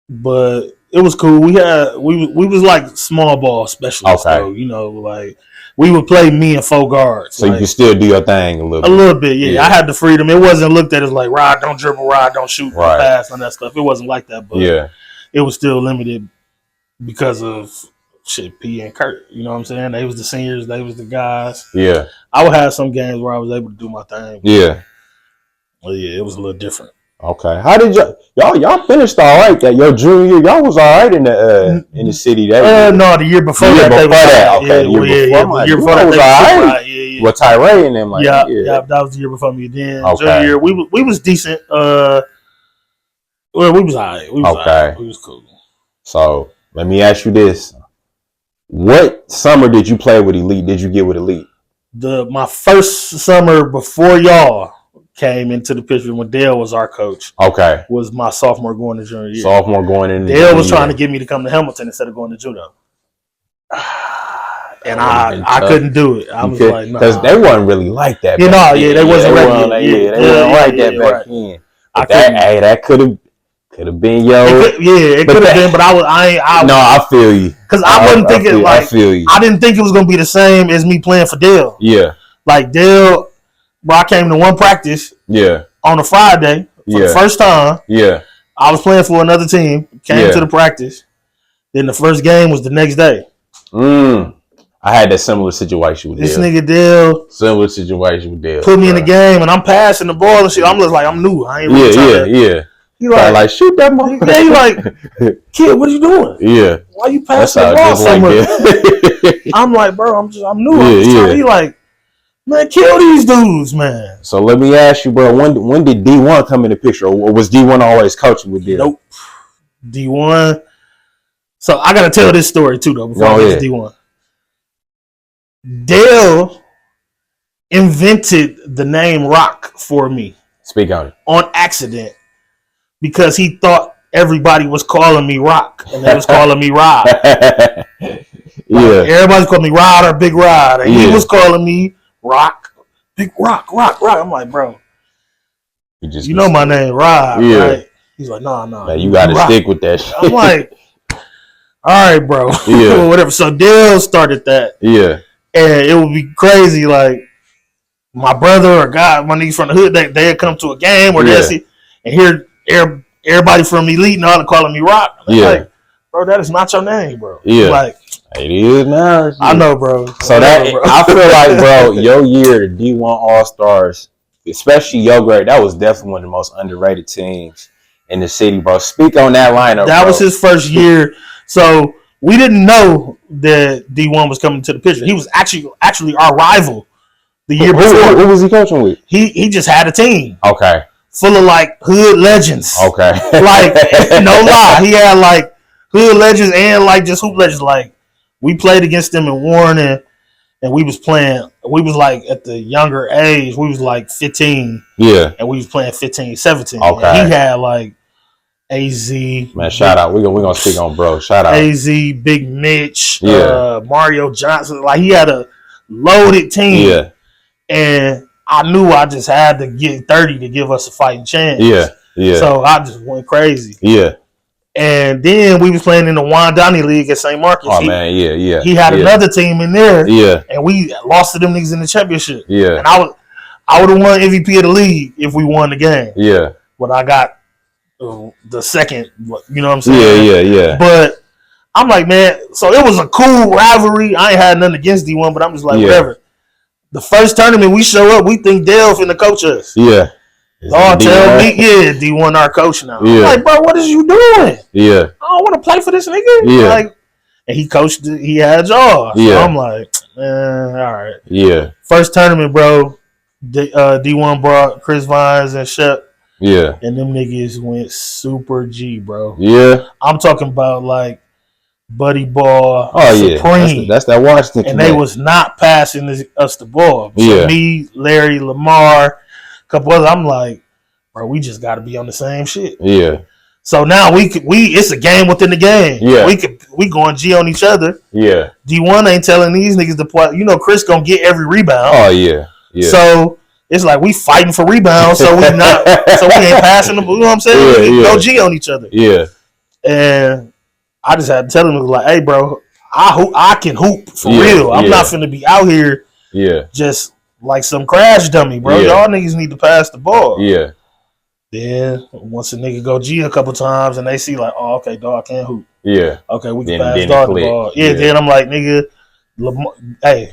Speaker 2: But it was cool. We was like small ball specialists.
Speaker 1: Okay.
Speaker 2: So, like we would play me and 4 guards.
Speaker 1: So you can still do your thing a little bit.
Speaker 2: A little bit, yeah. I had the freedom. It wasn't looked at as like Rod don't dribble, Rod don't shoot, pass, and that stuff. It wasn't like that, but it was still limited because of P and Kurt. You know what I'm saying? They was the seniors, they was the guys.
Speaker 1: Yeah.
Speaker 2: I would have some games where I was able to do my thing.
Speaker 1: Yeah.
Speaker 2: Well, yeah, it was a little different.
Speaker 1: Okay. How did y'all finished all right? That your junior year, y'all was all right in the city. That
Speaker 2: no, the year before that.
Speaker 1: Okay. The year before that was all right. Yeah. With Tyree and them, like
Speaker 2: yeah, that was the year before me. Then junior year, we was decent. Well, we was all right. We was cool.
Speaker 1: So let me ask you this: what summer did you play with Elite? Did you get with Elite?
Speaker 2: My first summer before y'all came into the picture when Dale was our coach.
Speaker 1: Okay.
Speaker 2: Was my sophomore going to junior year.
Speaker 1: Sophomore going in.
Speaker 2: Dale was trying to get me to come to Hamilton instead of going to Juno. And I couldn't do it. I was like, nah.
Speaker 1: Because they wasn't really like that.
Speaker 2: They wasn't ready.
Speaker 1: They wasn't like that back then. But that could have been
Speaker 2: it could have been, but
Speaker 1: I feel you.
Speaker 2: Because I wasn't thinking
Speaker 1: I feel you.
Speaker 2: I didn't think it was gonna be the same as me playing for Dale.
Speaker 1: Yeah.
Speaker 2: Like Dale, bro, I came to one practice.
Speaker 1: Yeah.
Speaker 2: On a Friday for the first time.
Speaker 1: Yeah.
Speaker 2: I was playing for another team. Came to the practice. Then the first game was the next day.
Speaker 1: I had that similar situation with
Speaker 2: this nigga Dale.
Speaker 1: Similar situation with Dale.
Speaker 2: Put me in the game and I'm passing the ball and shit. I'm just like, I'm new. I ain't really
Speaker 1: Yeah.
Speaker 2: He like
Speaker 1: shoot that motherfucker.
Speaker 2: Yeah, he like, kid, what are you doing?
Speaker 1: Yeah.
Speaker 2: Why you passing the ball so much? I'm like, bro, I'm new. He like, man, kill these dudes, man.
Speaker 1: So let me ask you, bro, when did D1 come in the picture? Or was D1 always coaching with Dale?
Speaker 2: Nope. D1. So I gotta tell this story too though before I get to D1. Dale invented the name Rock for me.
Speaker 1: Speak on it.
Speaker 2: On accident. Because he thought everybody was calling me Rock. And they was calling me Rod. Everybody's calling me Rod or Big Rod. And he was calling me Rock. Big Rock. I'm like, bro. You know my name, Rod, right? He's like, no.
Speaker 1: Man, you got to stick with that shit.
Speaker 2: I'm like, all right, bro.
Speaker 1: Yeah.
Speaker 2: Whatever. So Dale started that.
Speaker 1: Yeah.
Speaker 2: And it would be crazy, like, my brother or God, my niggas from the hood, they'd come to a game where they'll see and hear everybody from Elite and all calling me Rock. Like, bro, that is not your name, bro.
Speaker 1: Yeah.
Speaker 2: Like,
Speaker 1: it is now.
Speaker 2: I know, bro.
Speaker 1: So I feel like, bro, your year, the D1 All-Stars, especially your grade, that was definitely one of the most underrated teams in the city, bro. Speak on that lineup,
Speaker 2: That
Speaker 1: bro.
Speaker 2: was his first year. So we didn't know that D1 was coming to the picture. He was actually our rival the year before.
Speaker 1: Who was he coaching with?
Speaker 2: He just had a team.
Speaker 1: Okay.
Speaker 2: Full of like hood legends.
Speaker 1: Okay.
Speaker 2: Like, no lie. He had like hood legends and like just hoop legends. Like, we played against them in Warren and we was like at the younger age, we was like 15.
Speaker 1: Yeah.
Speaker 2: And we was playing 15, 17.
Speaker 1: Okay.
Speaker 2: And he had like AZ.
Speaker 1: Man, shout out. We're gonna speak on bro. Shout out.
Speaker 2: AZ, Big Mitch, Mario Johnson. Like, he had a loaded team.
Speaker 1: Yeah.
Speaker 2: And I knew I just had to get 30 to give us a fighting chance.
Speaker 1: Yeah. Yeah.
Speaker 2: So I just went crazy.
Speaker 1: Yeah.
Speaker 2: And then we was playing in the Wyandotte League at St. Marcus.
Speaker 1: Oh, man, yeah.
Speaker 2: He had another team in there.
Speaker 1: Yeah.
Speaker 2: And we lost to them niggas in the championship.
Speaker 1: Yeah.
Speaker 2: And I would have won MVP of the league if we won the game.
Speaker 1: Yeah.
Speaker 2: But I got the second, you know what I'm saying?
Speaker 1: Yeah.
Speaker 2: But I'm like, man, so it was a cool rivalry. I ain't had nothing against D1, but I'm just like, whatever. The first tournament we show up, we think Dale finna coach us.
Speaker 1: Yeah.
Speaker 2: Y'all tell me, D1 our coach now. I'm like, bro, what is you doing?
Speaker 1: Yeah.
Speaker 2: I don't want to play for this nigga.
Speaker 1: Yeah.
Speaker 2: Like, and he coached, he had y'all. So
Speaker 1: yeah.
Speaker 2: I'm like, man, all right.
Speaker 1: Yeah.
Speaker 2: First tournament, bro, D1 brought Chris Vines and Shep.
Speaker 1: Yeah.
Speaker 2: And them niggas went super G, bro.
Speaker 1: Yeah.
Speaker 2: I'm talking about like Buddy Ball,
Speaker 1: Supreme. Yeah. That's that Washington.
Speaker 2: And they was not passing us the ball. So me, Larry, Lamar, a couple others, I'm like, bro, we just got to be on the same shit.
Speaker 1: Yeah.
Speaker 2: So now it's a game within the game.
Speaker 1: Yeah.
Speaker 2: We going G on each other.
Speaker 1: Yeah.
Speaker 2: D1 ain't telling these niggas to play. You know, Chris gonna get every rebound.
Speaker 1: Oh yeah. Yeah.
Speaker 2: So it's like we fighting for rebounds, so we ain't passing them. You know what I'm saying? We go G on each other.
Speaker 1: Yeah.
Speaker 2: And I just had to tell him, like, hey, bro, I can hoop for real. I'm not finna be out here just like some crash dummy, bro. Y'all niggas need to pass the ball.
Speaker 1: Yeah.
Speaker 2: Then once a nigga go G a couple times and they see like, oh, okay, dog can't hoop.
Speaker 1: Yeah.
Speaker 2: Okay, we can pass dog the ball. Yeah, then I'm like, nigga, hey,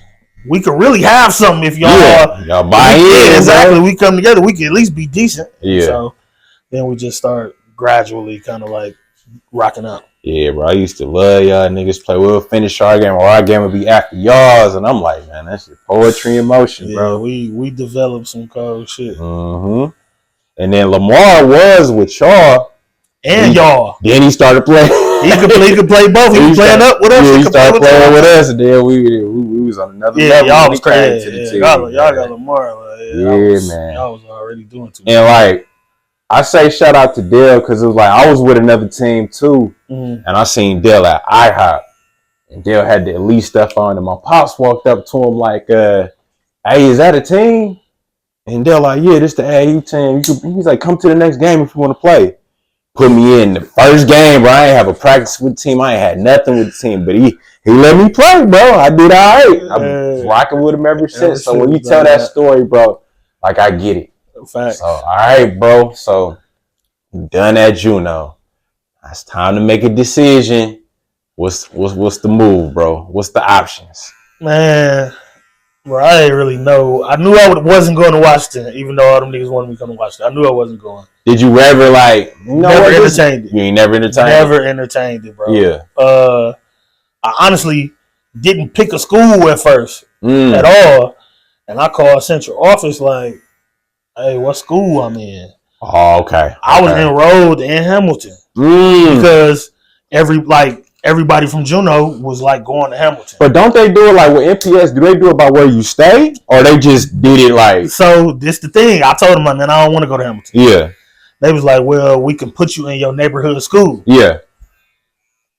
Speaker 2: we could really have something if y'all
Speaker 1: buy in.
Speaker 2: Yeah, exactly. We come together, we can at least be decent.
Speaker 1: Yeah.
Speaker 2: So then we just start gradually kind of like rocking out.
Speaker 1: Yeah, bro. I used to love y'all niggas play. We'll finish our game or our game would be after y'all's. And I'm like, man, that's your poetry in motion, bro.
Speaker 2: We developed some cold shit.
Speaker 1: Mm-hmm. And then Lamar was with y'all.
Speaker 2: And y'all.
Speaker 1: Then he started playing.
Speaker 2: He could play both. He was playing up with us.
Speaker 1: Yeah, he started playing with us. And then we was on another level.
Speaker 2: Y'all was crazy. Y'all got Lamar.
Speaker 1: Man.
Speaker 2: Y'all was already doing too much.
Speaker 1: And like, I say shout out to Dale because it was like I was with another team too.
Speaker 2: Mm-hmm.
Speaker 1: And I seen Dale at IHOP. And Dale had the elite stuff on. And my pops walked up to him like, hey, is that a team? And they're like, yeah, this the AU team. He's like, come to the next game if you want to play. Put me in the first game, bro. I ain't have a practice with the team. I ain't had nothing with the team. But he let me play, bro. I did all right. I'm rocking with him ever since. So when you tell that story, bro, like I get it.
Speaker 2: Facts.
Speaker 1: So, all right, bro. So, done at Juno. It's time to make a decision. What's the move, bro? What's the options?
Speaker 2: Man. Bro, I didn't really know. I knew I wasn't going to Washington, even though all them niggas wanted me to come to Washington. I knew I wasn't going.
Speaker 1: Did you ever
Speaker 2: never entertained it?
Speaker 1: You ain't never entertained it?
Speaker 2: Never entertained it, bro.
Speaker 1: Yeah.
Speaker 2: I honestly didn't pick a school at first at all. And I called central office like, hey, what school I'm in?
Speaker 1: Oh, okay.
Speaker 2: I was enrolled in Hamilton because everybody from Juneau was like going to Hamilton.
Speaker 1: But don't they do it like with MPS? Do they do it by where you stay? Or they just did it like...
Speaker 2: So this the thing. I told them, man, I don't want to go to Hamilton.
Speaker 1: Yeah.
Speaker 2: They was like, well, we can put you in your neighborhood school.
Speaker 1: Yeah.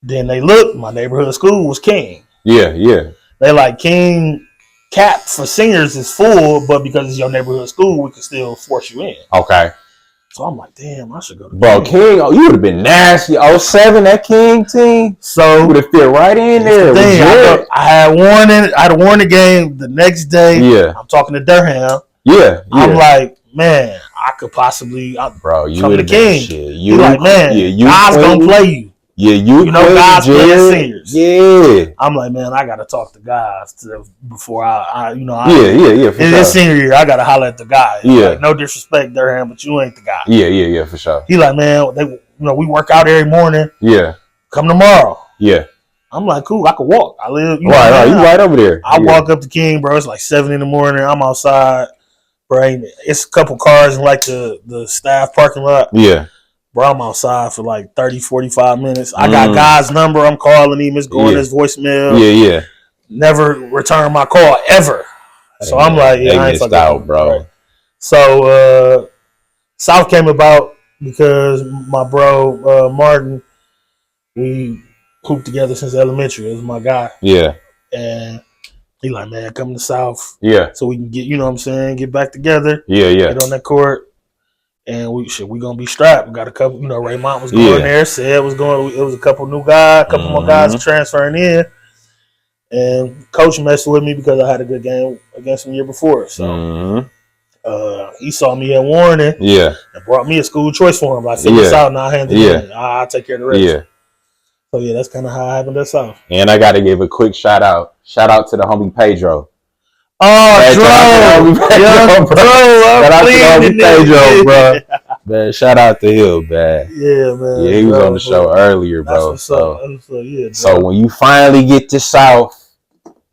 Speaker 2: Then they looked. My neighborhood school was King.
Speaker 1: Yeah.
Speaker 2: They like King cap for seniors is full, but because it's your neighborhood school, we can still force you in.
Speaker 1: Okay.
Speaker 2: So I'm like, damn, I should go to
Speaker 1: King. Oh, you would have been nasty. 07, that King team.
Speaker 2: So
Speaker 1: would have fit right in there.
Speaker 2: I had worn the game the next day.
Speaker 1: Yeah.
Speaker 2: I'm talking to Durham.
Speaker 1: Yeah.
Speaker 2: I'm like, man, I could possibly
Speaker 1: bro, you
Speaker 2: come to King.
Speaker 1: Shit.
Speaker 2: You like, man, God's gonna play you.
Speaker 1: Yeah,
Speaker 2: guys playing seniors.
Speaker 1: Yeah.
Speaker 2: I'm like, man, I gotta talk to guys before I
Speaker 1: for
Speaker 2: in his senior year, I gotta holler at the guy.
Speaker 1: Yeah.
Speaker 2: Like, no disrespect, Durham, but you ain't the guy.
Speaker 1: Yeah, for sure.
Speaker 2: He like, man, we work out every morning.
Speaker 1: Yeah.
Speaker 2: Come tomorrow.
Speaker 1: Yeah.
Speaker 2: I'm like, cool, I can walk. I live,
Speaker 1: you right over there.
Speaker 2: I walk up to King, bro. It's like 7 a.m. I'm outside, bro. It's a couple cars in like the staff parking lot.
Speaker 1: Yeah.
Speaker 2: Bro, I'm outside for like 30, 45 minutes. I got Guy's number. I'm calling him. It's going his voicemail.
Speaker 1: Yeah.
Speaker 2: Never return my call ever. So I'm like, I ain't fucking out, bro. Right. So South came about because my bro Martin, we hooped together since elementary. It was my guy.
Speaker 1: Yeah.
Speaker 2: And he like, man, come to South.
Speaker 1: Yeah. So
Speaker 2: we can get, you know what I'm saying, get back together.
Speaker 1: Yeah.
Speaker 2: Get on that court. And we gonna be strapped. We got a couple, Raymond was going there, said it was a couple new guys, a couple more guys transferring in. And coach messed with me because I had a good game against him the year before. So he saw me at Warren and brought me a school choice for him. Like, fill this out and I'll handle it. I'll take care of the rest. Yeah. So that's kind of how I happened at South.
Speaker 1: And I gotta give a quick shout out. Shout out to the homie Pedro.
Speaker 2: Oh, Dro!
Speaker 1: Shout out to the homie Pedro, bro. Man, shout out to him, man.
Speaker 2: Yeah, man.
Speaker 1: Yeah, he was on the show earlier, bro. So when you finally get to South,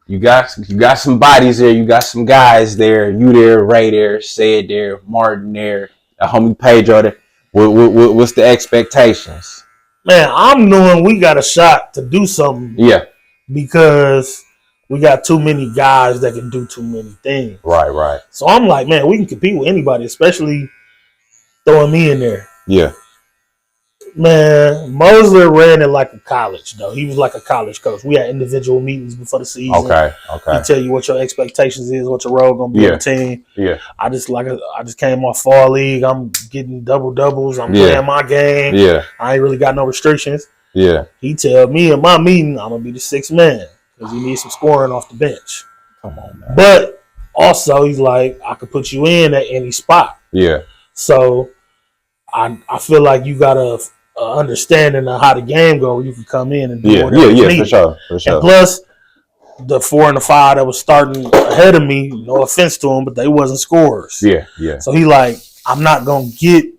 Speaker 1: you got some bodies there. You got some guys there. You there, Ray there, Said there, Martin there, the homie Pedro there. What's the expectations?
Speaker 2: Man, I'm knowing we got a shot to do something.
Speaker 1: Yeah.
Speaker 2: Because we got too many guys that can do too many things.
Speaker 1: Right.
Speaker 2: So I'm like, man, we can compete with anybody, especially throwing me in there.
Speaker 1: Yeah.
Speaker 2: Man, Mosler ran it like a college, though. He was like a college coach. We had individual meetings before the season.
Speaker 1: Okay.
Speaker 2: He tell you what your expectations is, what your role gonna be on the team.
Speaker 1: Yeah.
Speaker 2: I just came off fall league. I'm getting double doubles. I'm playing my game.
Speaker 1: Yeah.
Speaker 2: I ain't really got no restrictions.
Speaker 1: Yeah.
Speaker 2: He tell me in my meeting I'm gonna be the sixth man because he needs some scoring off the bench.
Speaker 1: Come on, man.
Speaker 2: But also he's like, I could put you in at any spot.
Speaker 1: Yeah.
Speaker 2: So I feel like you got a understanding of how the game go where you can come in and do whatever you need.
Speaker 1: For sure.
Speaker 2: And plus, the 4 and the 5 that was starting ahead of me, no offense to them, but they wasn't scorers.
Speaker 1: Yeah.
Speaker 2: So he like, I'm gonna get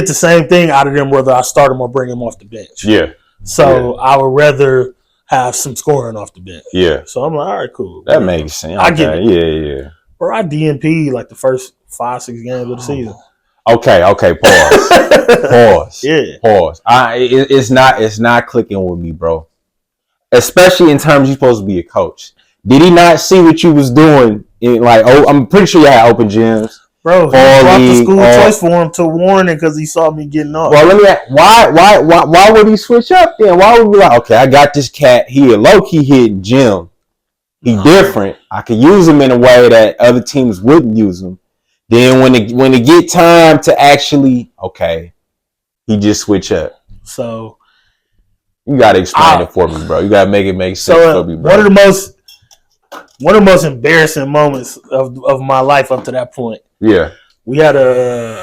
Speaker 2: the same thing out of them whether I start them or bring them off the bench.
Speaker 1: Yeah.
Speaker 2: So I would rather have some scoring off the bench.
Speaker 1: Yeah.
Speaker 2: So I'm like, all right, cool.
Speaker 1: That makes sense.
Speaker 2: I get it.
Speaker 1: Yeah.
Speaker 2: Bro, I DNP like the first 5-6 games of the season.
Speaker 1: Okay. Pause.
Speaker 2: Yeah.
Speaker 1: Pause. It's not clicking with me, bro. Especially in terms you're supposed to be a coach. Did he not see what you was doing? I'm pretty sure you had open gyms.
Speaker 2: Bro, he brought the school choice for him to Warren because he saw me getting off.
Speaker 1: Well, let me ask, why would he switch up then? Why would he be like, okay, I got this cat. He a low-key hitting gym. He different. I could use him in a way that other teams wouldn't use him. Then when it get time to actually, he just switch up.
Speaker 2: So
Speaker 1: you gotta explain it for me, bro. You gotta make it make sense for me, bro.
Speaker 2: One of the most embarrassing moments of my life up to that point.
Speaker 1: Yeah.
Speaker 2: We had a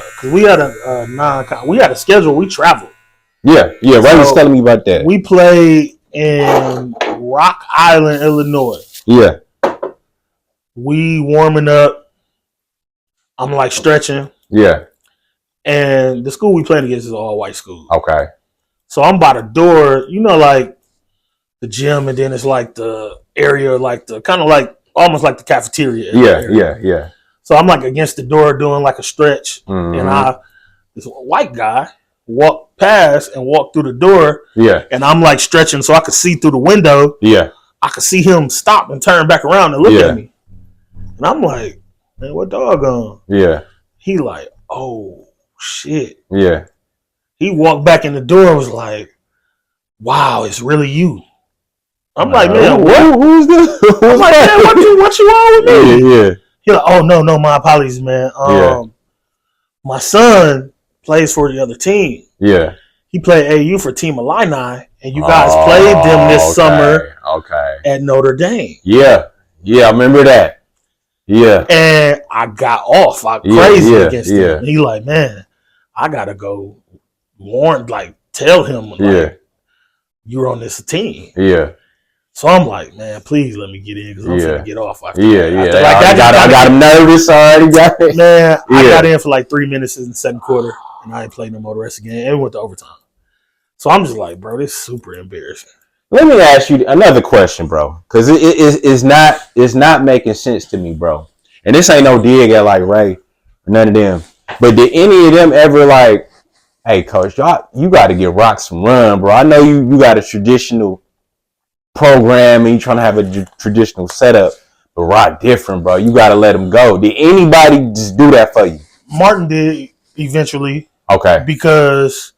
Speaker 2: schedule. We traveled.
Speaker 1: Yeah. Ray was telling me about that.
Speaker 2: We played in Rock Island, Illinois.
Speaker 1: Yeah.
Speaker 2: We warming up. I'm like stretching.
Speaker 1: Yeah.
Speaker 2: And the school we playing against is an all white school.
Speaker 1: Okay.
Speaker 2: So I'm by the door, like the gym, and then it's like the area, like the kind of like almost like the cafeteria.
Speaker 1: Yeah.
Speaker 2: So I'm like against the door doing like a stretch, and this white guy walked past and walked through the door.
Speaker 1: Yeah.
Speaker 2: And I'm like stretching so I could see through the window.
Speaker 1: Yeah.
Speaker 2: I could see him stop and turn back around and look at me. And I'm like, man, what dog on?
Speaker 1: Yeah.
Speaker 2: He like, oh shit.
Speaker 1: Yeah.
Speaker 2: He walked back in the door and was like, wow, it's really you. I'm like, man, what?
Speaker 1: Who's this?
Speaker 2: I'm like, man, what you on with
Speaker 1: me? Yeah.
Speaker 2: He like, oh no, my apologies, man. My son plays for the other team.
Speaker 1: Yeah.
Speaker 2: He played AU for Team Illini, and you guys played them this summer at Notre Dame.
Speaker 1: Yeah. I remember that. Yeah.
Speaker 2: And I got off. I crazy against him. And he like, man, I gotta go tell him like you're on this team.
Speaker 1: Yeah.
Speaker 2: So I'm like, man, please let me get in because I'm finna get off after
Speaker 1: that.
Speaker 2: I
Speaker 1: got him nervous already.
Speaker 2: Man, I got in for like 3 minutes in the second quarter, and I ain't played no more the rest of the game. And we went to overtime. So I'm just like, bro, this is super embarrassing.
Speaker 1: Let me ask you another question, bro, because it's not making sense to me, bro. And this ain't no dig at like Ray or none of them. But did any of them ever like, hey, coach, you got to give Rock some run, bro. I know you got a traditional program and you trying to have a traditional setup, but Rock different, bro. You got to let him go. Did anybody just do that for you?
Speaker 2: Martin did eventually.
Speaker 1: Okay.
Speaker 2: Because,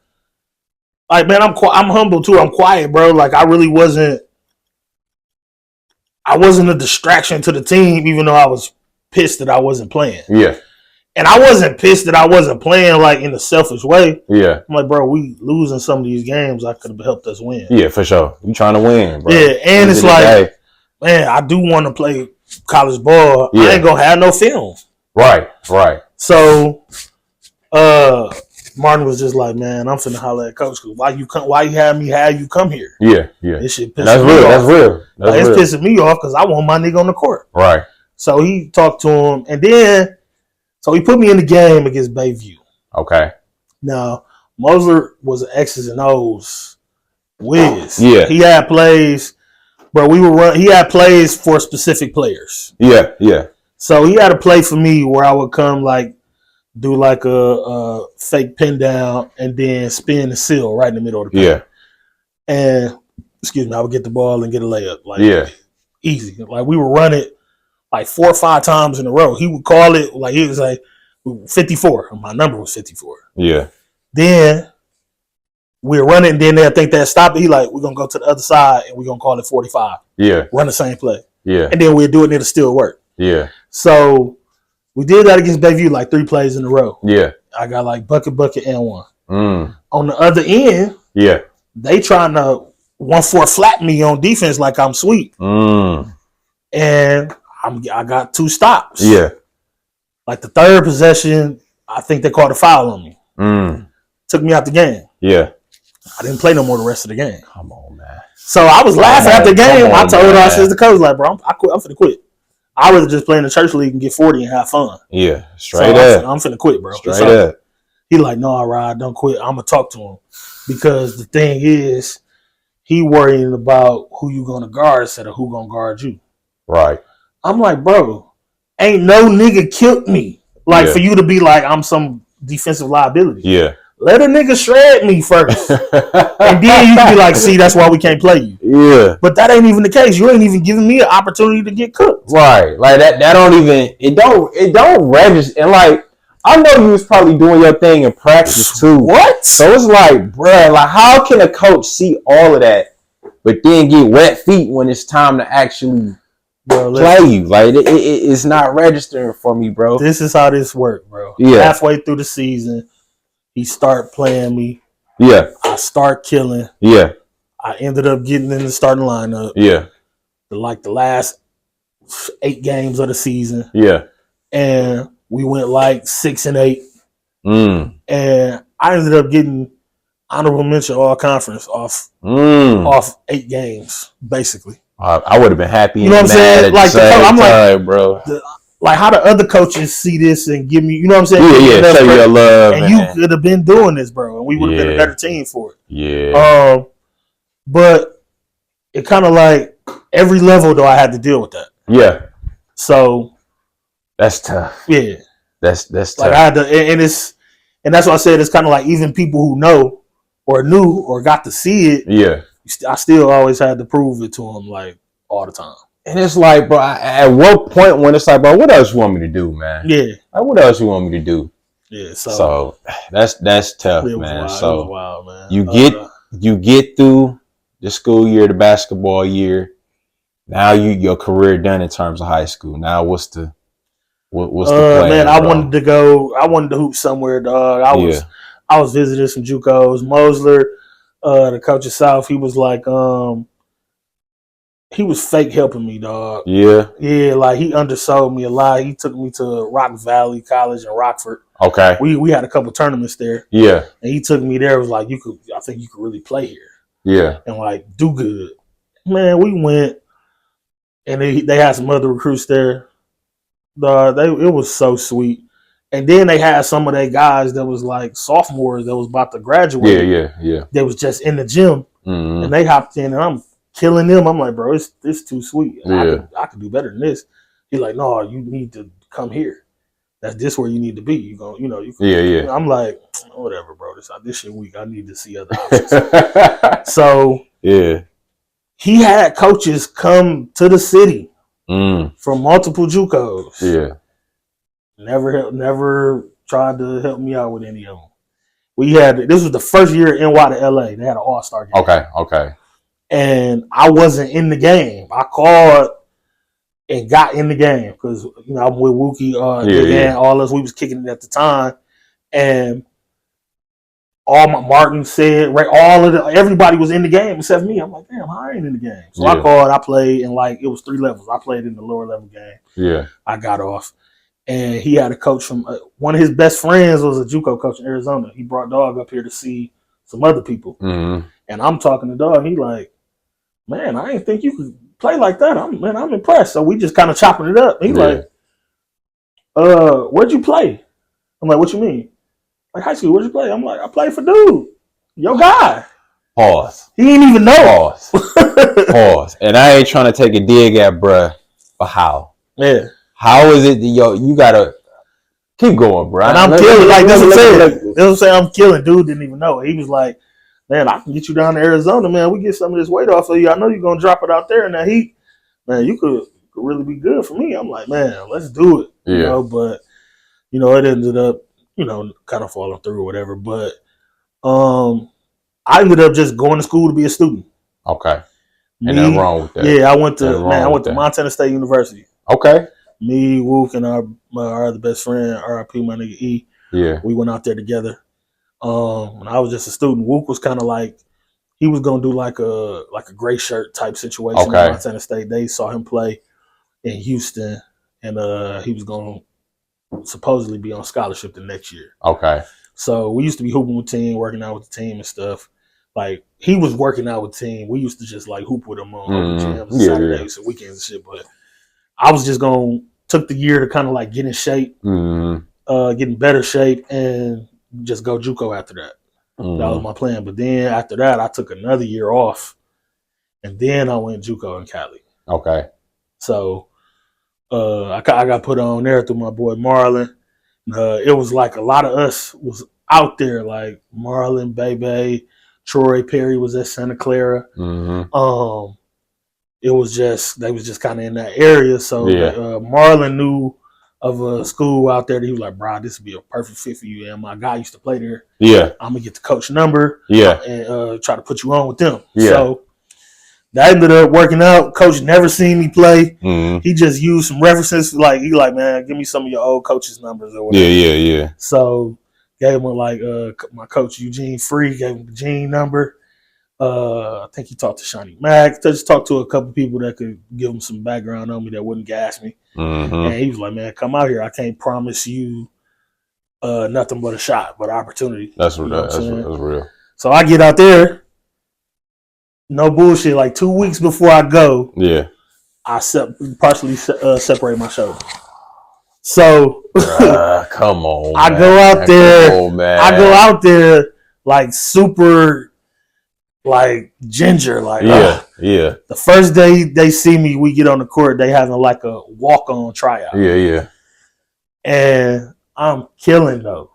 Speaker 2: like, man, I'm humble too. I'm quiet, bro. Like, I really wasn't a distraction to the team, even though I was pissed that I wasn't playing.
Speaker 1: Yeah.
Speaker 2: And I wasn't pissed that I wasn't playing like in a selfish way.
Speaker 1: Yeah.
Speaker 2: I'm like, bro, we losing some of these games. I could have helped us win.
Speaker 1: Yeah, for sure. You trying to win, bro.
Speaker 2: Yeah, and it's like, man, I do want to play college ball. Yeah. I ain't gonna have no film.
Speaker 1: Right.
Speaker 2: So, Martin was just like, man, I'm finna holler at coach. Why you have you come here?
Speaker 1: Yeah.
Speaker 2: This shit pissing me off.
Speaker 1: That's real.
Speaker 2: It's pissing me off because I want my nigga on the court.
Speaker 1: Right.
Speaker 2: So he talked to him, and then so he put me in the game against Bayview.
Speaker 1: Okay.
Speaker 2: Now, Mosler was an X's and O's whiz.
Speaker 1: Yeah.
Speaker 2: He had plays, bro. He had plays for specific players.
Speaker 1: Yeah.
Speaker 2: So he had a play for me where I would come like do like a fake pin down and then spin the seal right in the middle of the paint. Yeah. And I would get the ball and get a layup. Like easy. Like we would run it like 4 or 5 times in a row. He would call it like he was like 54. My number was 54.
Speaker 1: Yeah.
Speaker 2: Then we're running, and then they'll think that stopped it. He like, we're gonna go to the other side and we're gonna call it 45.
Speaker 1: Yeah.
Speaker 2: Run the same play.
Speaker 1: Yeah.
Speaker 2: And then we'll do it and it'll still work.
Speaker 1: Yeah.
Speaker 2: So we did that against Bayview like 3 plays in a row.
Speaker 1: Yeah.
Speaker 2: I got like bucket, and one. On the other end, they trying to 1-4 flat me on defense like I'm sweet. And I got 2 stops.
Speaker 1: Yeah. Like
Speaker 2: the third possession, I think they called a foul on me. Took me out the game.
Speaker 1: Yeah.
Speaker 2: I didn't play no more the rest of the game.
Speaker 1: Come on, man.
Speaker 2: So I was laughing after the game. I told our assistant coach, like, bro, I'm finna quit. I'd rather just play in the church league and get 40 and have fun.
Speaker 1: Yeah, straight up.
Speaker 2: I'm finna quit, bro.
Speaker 1: Straight up.
Speaker 2: He like, no, Rod, don't quit. I'm gonna talk to him because the thing is, he worrying about who you gonna guard instead of who gonna guard you.
Speaker 1: Right.
Speaker 2: I'm like, bro, ain't no nigga killed me. Like for you to be like, I'm some defensive liability.
Speaker 1: Yeah.
Speaker 2: Let a nigga shred me first. And then you can be like, see, that's why we can't play you.
Speaker 1: Yeah.
Speaker 2: But that ain't even the case. You ain't even giving me an opportunity to get cooked.
Speaker 1: Right. Like that don't even it don't register. And like I know you was probably doing your thing in practice too.
Speaker 2: What?
Speaker 1: So it's like, bruh, like how can a coach see all of that but then get wet feet when it's time to actually play you? Like it's not registering for me, bro.
Speaker 2: This is how this worked, bro.
Speaker 1: Yeah.
Speaker 2: Halfway through the season, he start playing me.
Speaker 1: Yeah.
Speaker 2: I start killing.
Speaker 1: Yeah.
Speaker 2: I ended up getting in the starting lineup.
Speaker 1: Yeah.
Speaker 2: The last 8 games of the season.
Speaker 1: Yeah.
Speaker 2: And we went like 6-8. And I ended up getting honorable mention all conference off 8 games, basically.
Speaker 1: I would have been happy.
Speaker 2: You know what I'm saying? Like I'm like,
Speaker 1: bro.
Speaker 2: Like how the other coaches see this and give me, you know what I'm saying?
Speaker 1: Yeah, show your love.
Speaker 2: And you could have been doing this, bro, and we would have been a better team for it.
Speaker 1: Yeah.
Speaker 2: But it kind of like every level though I had to deal with that.
Speaker 1: Yeah.
Speaker 2: So
Speaker 1: that's tough.
Speaker 2: Yeah.
Speaker 1: That's tough.
Speaker 2: Like I had to, and that's why I said it's kind of like even people who know or knew or got to see it.
Speaker 1: Yeah.
Speaker 2: I still always had to prove it to them like all the time.
Speaker 1: And it's like, bro, at what point when it's like, bro, what else you want me to do, man?
Speaker 2: Yeah.
Speaker 1: Like, what else you want me to do?
Speaker 2: Yeah.
Speaker 1: So that's tough, man.
Speaker 2: Wild.
Speaker 1: So
Speaker 2: wild, man.
Speaker 1: You get through the school year, the basketball year. Now your career done in terms of high school. Now what's the plan,
Speaker 2: man?
Speaker 1: bro?
Speaker 2: I wanted to hoop somewhere, dog. I was visiting some JUCOs. Mosler, the coach of South, he was like, he was fake helping me, dog.
Speaker 1: Yeah.
Speaker 2: Yeah, like he undersold me a lot. He took me to Rock Valley College in Rockford.
Speaker 1: Okay.
Speaker 2: We had a couple tournaments there.
Speaker 1: Yeah.
Speaker 2: And he took me there. Was like, I think you could really play here.
Speaker 1: Yeah.
Speaker 2: And like do good. Man, we went and they had some other recruits there. It was so sweet. And then they had some of their guys that was like sophomores that was about to graduate.
Speaker 1: Yeah.
Speaker 2: They was just in the gym.
Speaker 1: Mm-hmm.
Speaker 2: And they hopped in and I'm killing them. I'm like, bro, it's too sweet.
Speaker 1: Yeah.
Speaker 2: I could do better than this. He's like, no, you need to come here. That's this where you need to be. You go,
Speaker 1: Yeah.
Speaker 2: I'm like, whatever, bro. This shit week. I need to see other options. So
Speaker 1: yeah,
Speaker 2: he had coaches come to the city from multiple JUCOs.
Speaker 1: Yeah.
Speaker 2: Never tried to help me out with any of them. This was the first year in NY to LA. They had an all-star game.
Speaker 1: Okay.
Speaker 2: And I wasn't in the game. I called and got in the game because I'm with Wookie, all us. We was kicking it at the time, and Martin said, everybody was in the game except me. I'm like, damn, I ain't in the game. So I called. I played, and like it was 3 levels. I played in the lower level game.
Speaker 1: Yeah,
Speaker 2: I got off, and he had a coach from one of his best friends was a JUCO coach in Arizona. He brought Dog up here to see some other people, and I'm talking to Dog. He like, man, I didn't think you could play like that. I'm impressed. So we just kind of chopping it up. He's like, where'd you play? I'm like, what you mean? Like high school, where'd you play? I'm like, I played for dude. Your guy.
Speaker 1: Pause.
Speaker 2: He didn't even know.
Speaker 1: Pause. And I ain't trying to take a dig at bruh, but how?
Speaker 2: Yeah.
Speaker 1: How is it that you gotta keep going, bro?
Speaker 2: And I'm killing. Like this is what I'm saying. I'm killing. Dude didn't even know. He was like, man, I can get you down to Arizona, man. We get some of this weight off of you. I know you're gonna drop it out there in that heat. Man, you could really be good for me. I'm like, man, let's do it.
Speaker 1: Yeah.
Speaker 2: But it ended up, kind of falling through or whatever. But I ended up just going to school to be a student.
Speaker 1: Okay. And nothing wrong with that.
Speaker 2: Yeah, I went to Montana State University.
Speaker 1: Okay.
Speaker 2: Me, Wook, and our other best friend, RIP, my nigga E.
Speaker 1: Yeah.
Speaker 2: We went out there together. When I was just a student, Wook was kind of like, he was gonna do like a gray shirt type situation at Montana State. They saw him play in Houston, and he was gonna supposedly be on scholarship the next year.
Speaker 1: Okay.
Speaker 2: So we used to be hooping with the team, working out with the team and stuff. Like he was working out with the team. We used to just like hoop with him on jams Saturdays and weekends and shit. But I was just took the year to kind of like get in shape, get in better shape, and just go JUCO after that. That was my plan. But then after that, I took another year off, and then I went JUCO in Cali.
Speaker 1: Okay.
Speaker 2: So I got put on there through my boy Marlon. It was like a lot of us was out there, like Marlon, Bebe, Troy Perry was at Santa Clara. It was they was just kind of in that area. So Marlon knew of a school out there that he was like, bro, this would be a perfect fit for you. And my guy used to play there. Yeah. I'm going to get the coach number. Yeah. And try to put you on with them. Yeah. So that ended up working out. Coach never seen me play. He just used some references. He like, man, give me some of your old coaches' numbers or whatever. Yeah. So gave him my coach Eugene Free, gave him the Gene number. I think he talked to Shawnee Mack. Just talked to a couple people that could give him some background on me that wouldn't gas me. And he was like, man, come out here. I can't promise you nothing but a shot, but opportunity. That's real. So I get out there. No bullshit. Like 2 weeks before I go, I partially separate my shoulder. So
Speaker 1: come on,
Speaker 2: I go out there. I go out there like super, like ginger. Like the first day they see me, we get on the court. They having like a walk on tryout. And I'm killing though.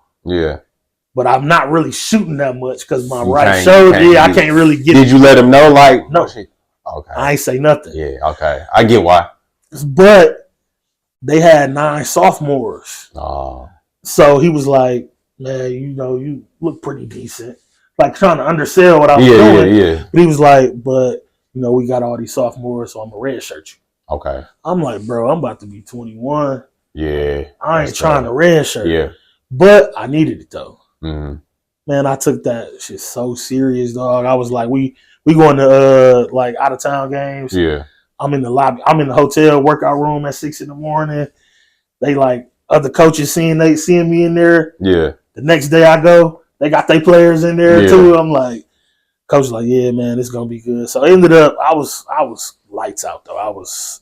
Speaker 2: But I'm not really shooting that much because my right shoulder, I can't really get it.
Speaker 1: Did you let him know? Like,
Speaker 2: no. Okay. I ain't say nothing.
Speaker 1: Yeah, okay. I get why.
Speaker 2: But they had 9 sophomores.
Speaker 1: Oh.
Speaker 2: So he was like, man, you look pretty decent. Like trying to undersell what I was doing. Yeah. But he was like, but, we got all these sophomores, so I'm going to redshirt you. Okay. I'm like, bro, I'm about to be 21. Yeah. I ain't trying to redshirt. Yeah. But I needed it, though. Man, I took that shit so serious, dog. I was like, we going to like out of town games. Yeah. I'm in the lobby. I'm in the hotel workout room at 6 a.m. They like other coaches seeing me in there.
Speaker 1: Yeah.
Speaker 2: The next day I go, they got their players in there too. I'm like, coach like, yeah, man, it's gonna be good. So I ended up, I was lights out though. I was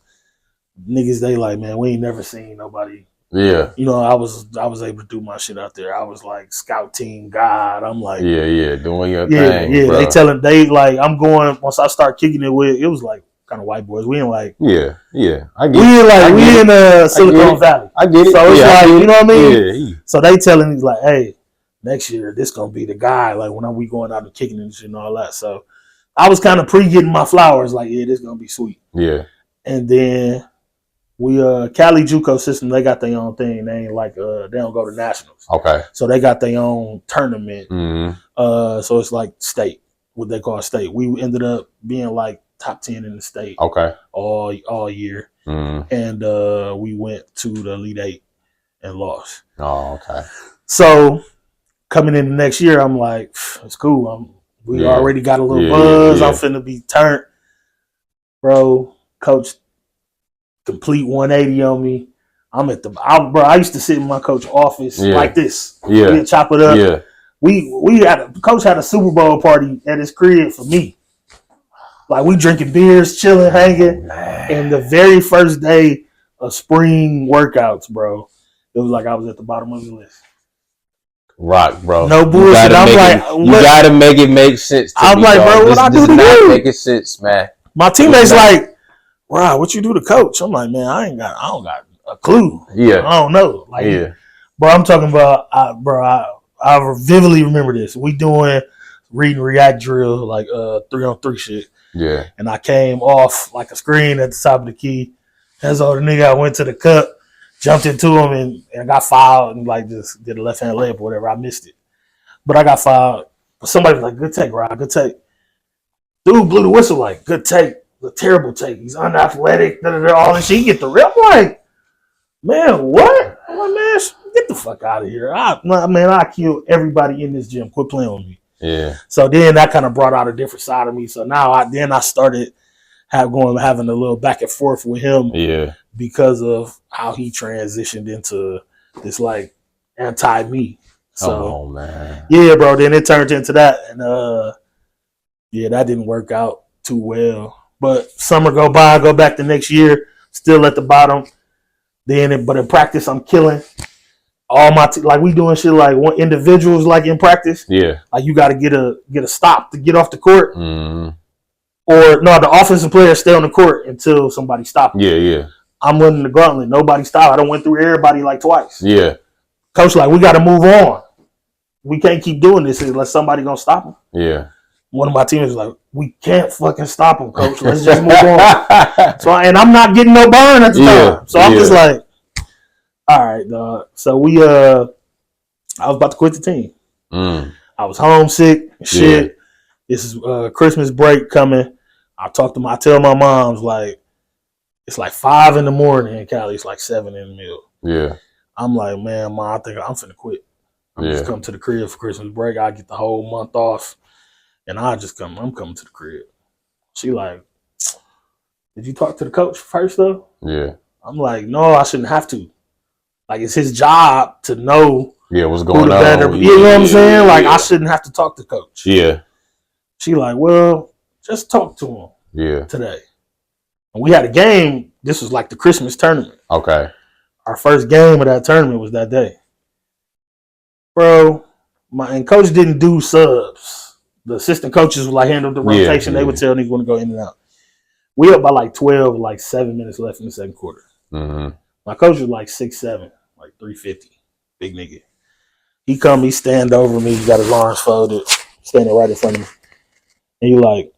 Speaker 2: niggas. They like, man, we ain't never seen nobody.
Speaker 1: Yeah.
Speaker 2: You know, I was able to do my shit out there. I was like scout team god. I'm like,
Speaker 1: yeah, doing your thing.
Speaker 2: Yeah.
Speaker 1: Bro.
Speaker 2: They like, I'm going once I start kicking it with. It was like kind of white boys. We ain't like,
Speaker 1: yeah. I get
Speaker 2: we in Silicon Valley.
Speaker 1: I get it.
Speaker 2: So it's like, you know what I mean?
Speaker 1: Yeah.
Speaker 2: So they telling me like, hey, next year this gonna be the guy. Like when we going out and kicking and shit and all that. So I was kind of getting my flowers. Like, yeah, this gonna be sweet.
Speaker 1: Yeah. And
Speaker 2: then we Cali JUCO system. They got their own thing. They ain't like they don't go to nationals.
Speaker 1: Okay.
Speaker 2: So they got their own tournament.
Speaker 1: Mm-hmm.
Speaker 2: So it's like state, what they call state. We ended up being like top 10 in the state.
Speaker 1: Okay.
Speaker 2: All year. Mm-hmm. And we went to the Elite Eight and lost.
Speaker 1: Oh, okay.
Speaker 2: So coming in the next year, I'm like, it's cool. We already got a little buzz. I'm finna be turned. Bro, coach, complete 180 on me. I used to sit in my coach's office like this.
Speaker 1: Yeah.
Speaker 2: We'd chop it up.
Speaker 1: Yeah.
Speaker 2: Coach had a Super Bowl party at his crib for me. Like we drinking beers, chilling, hanging. And the very first day of spring workouts, bro, it was like I was at the bottom of the list.
Speaker 1: Rock, bro.
Speaker 2: No bullshit.
Speaker 1: You gotta make it make sense to
Speaker 2: I'm
Speaker 1: me,
Speaker 2: like, bro, what I do to you?
Speaker 1: Not making sense, man.
Speaker 2: My teammates like, Rob, what you do to coach? I'm like, man, I don't got a clue.
Speaker 1: Yeah.
Speaker 2: I don't know. Like, bro, I'm talking about, I vividly remember this. We doing read and react drill, like 3-on-3 shit.
Speaker 1: Yeah.
Speaker 2: And I came off like a screen at the top of the key. That's all the nigga. I went to the cup, jumped into him, and got fouled and like just did a left hand layup or whatever. I missed it. But I got fouled. But somebody was like, good take, Rob, good take. Dude blew the whistle like, good take. A terrible take. He's unathletic, all this shit. He get the rip. I'm like, man, what? I'm like, man, get the fuck out of here. I kill everybody in this gym. Quit playing with me.
Speaker 1: Yeah.
Speaker 2: So then that kind of brought out a different side of me. So now I started having a little back and forth with him.
Speaker 1: Yeah.
Speaker 2: Because of how he transitioned into this like anti-me. So
Speaker 1: man.
Speaker 2: Yeah, bro. Then it turned into that. And that didn't work out too well. But summer go by, go back the next year, still at the bottom. But in practice, I'm killing all my like we doing shit like one individuals like in practice.
Speaker 1: Yeah,
Speaker 2: like you got to get a stop to get off the court,
Speaker 1: or
Speaker 2: no, the offensive players stay on the court until somebody stops.
Speaker 1: Yeah.
Speaker 2: I'm running the gauntlet. Nobody stopped. I done went through everybody like twice.
Speaker 1: Yeah,
Speaker 2: coach like we got to move on. We can't keep doing this unless somebody gonna stop them.
Speaker 1: Yeah.
Speaker 2: One of my teammates was like, we can't fucking stop him, coach. Let's just move on. So, and I'm not getting no burn at the time. So I'm just like, all right, dog. So I was about to quit the team. I was homesick, shit. Yeah. This is Christmas break coming. I tell my moms like, it's like 5 a.m. in Cali. It's like 7 in the middle. Yeah. I'm like, man, Mom, I think I'm finna quit. I'm just come to the crib for Christmas break. I get the whole month off. And I'm coming to the crib. She like, did you talk to the coach first though? Yeah. I'm like, no, I shouldn't have to. Like it's his job to know
Speaker 1: what's going on.
Speaker 2: You know what I'm saying? Like I shouldn't have to talk to coach.
Speaker 1: Yeah.
Speaker 2: She like, well, just talk to him. Yeah. Today. And we had a game. This was like the Christmas tournament. Okay. Our first game of that tournament was that day. Bro, and coach didn't do subs. The assistant coaches would like handle the rotation. They would tell niggas want to go in and out. We up by like 12, like 7 minutes left in the second quarter. Mm-hmm. My coach was like 6'7", like 350, big nigga. He stand over me. He got his arms folded, standing right in front of me. And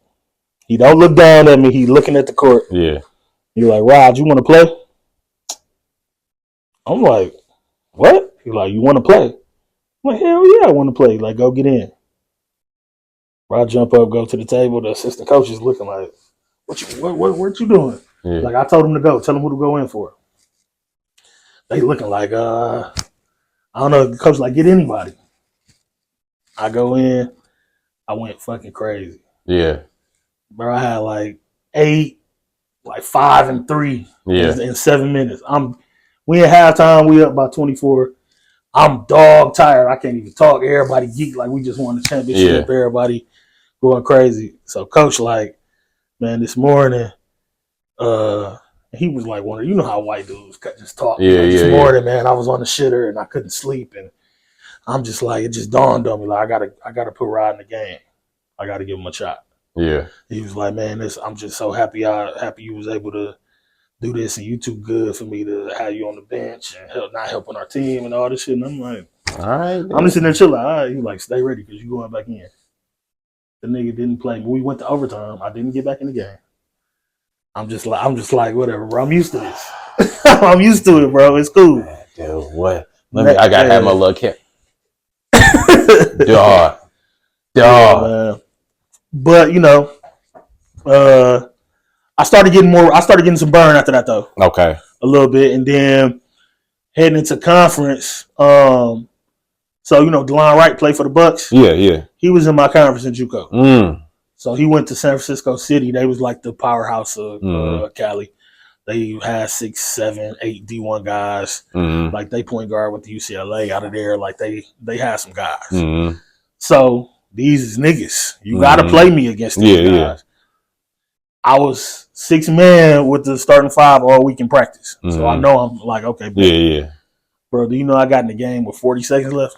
Speaker 2: he don't look down at me. He looking at the court. Yeah. He like, Rod, you want to play? I'm like, what? He like, you want to play? I'm like, hell yeah, I want to play. Like, go get in. I jump up, go to the table. The assistant coach is looking like, what you doing? Yeah. Like I told him to go. Tell him who to go in for. They looking like, I don't know. The coach like, get anybody. I go in. I went fucking crazy. Yeah. Bro, I had like 8 like 5 and 3
Speaker 1: Yeah.
Speaker 2: in 7 minutes. We at halftime, we up by 24. I'm dog tired. I can't even talk. Everybody geek like we just won the championship.
Speaker 1: Yeah.
Speaker 2: Everybody going crazy. So coach like, man, this morning, he was like you know how white dudes just talk.
Speaker 1: Yeah,
Speaker 2: like, this morning, man, I was on the shitter and I couldn't sleep, and I'm just like, it just dawned on me like I gotta put Rod in the game. I gotta give him a shot.
Speaker 1: Yeah.
Speaker 2: He was like, man, I'm just so happy you was able to do this, and you too good for me to have you on the bench and not helping our team and all this shit. And I'm like,
Speaker 1: all right,
Speaker 2: I'm just sitting there chilling. All right, he like, stay ready because you going back in. The nigga didn't play. When we went to overtime, I didn't get back in the game. I'm just like, whatever, bro. I'm used to this. I'm used to it, bro. It's cool.
Speaker 1: Man, dude, what? I gotta have my little kid. Dog.
Speaker 2: Yeah, but you know, I started getting some burn after that though.
Speaker 1: Okay.
Speaker 2: A little bit, and then heading into conference. So you know, DeLon Wright played for the Bucks.
Speaker 1: Yeah.
Speaker 2: He was in my conference in JUCO.
Speaker 1: Mm.
Speaker 2: So he went to San Francisco City. They was like the powerhouse of Cali. They had 6, 7, 8 D1 guys.
Speaker 1: Mm.
Speaker 2: Like they point guard with the UCLA out of there. Like they had some guys.
Speaker 1: Mm.
Speaker 2: So these is niggas. You got to play me against these guys. Yeah. I was 6 man with the starting 5 all week in practice. So I know I'm like, okay, bro.
Speaker 1: Yeah.
Speaker 2: Bro, do you know I got in the game with 40 seconds left?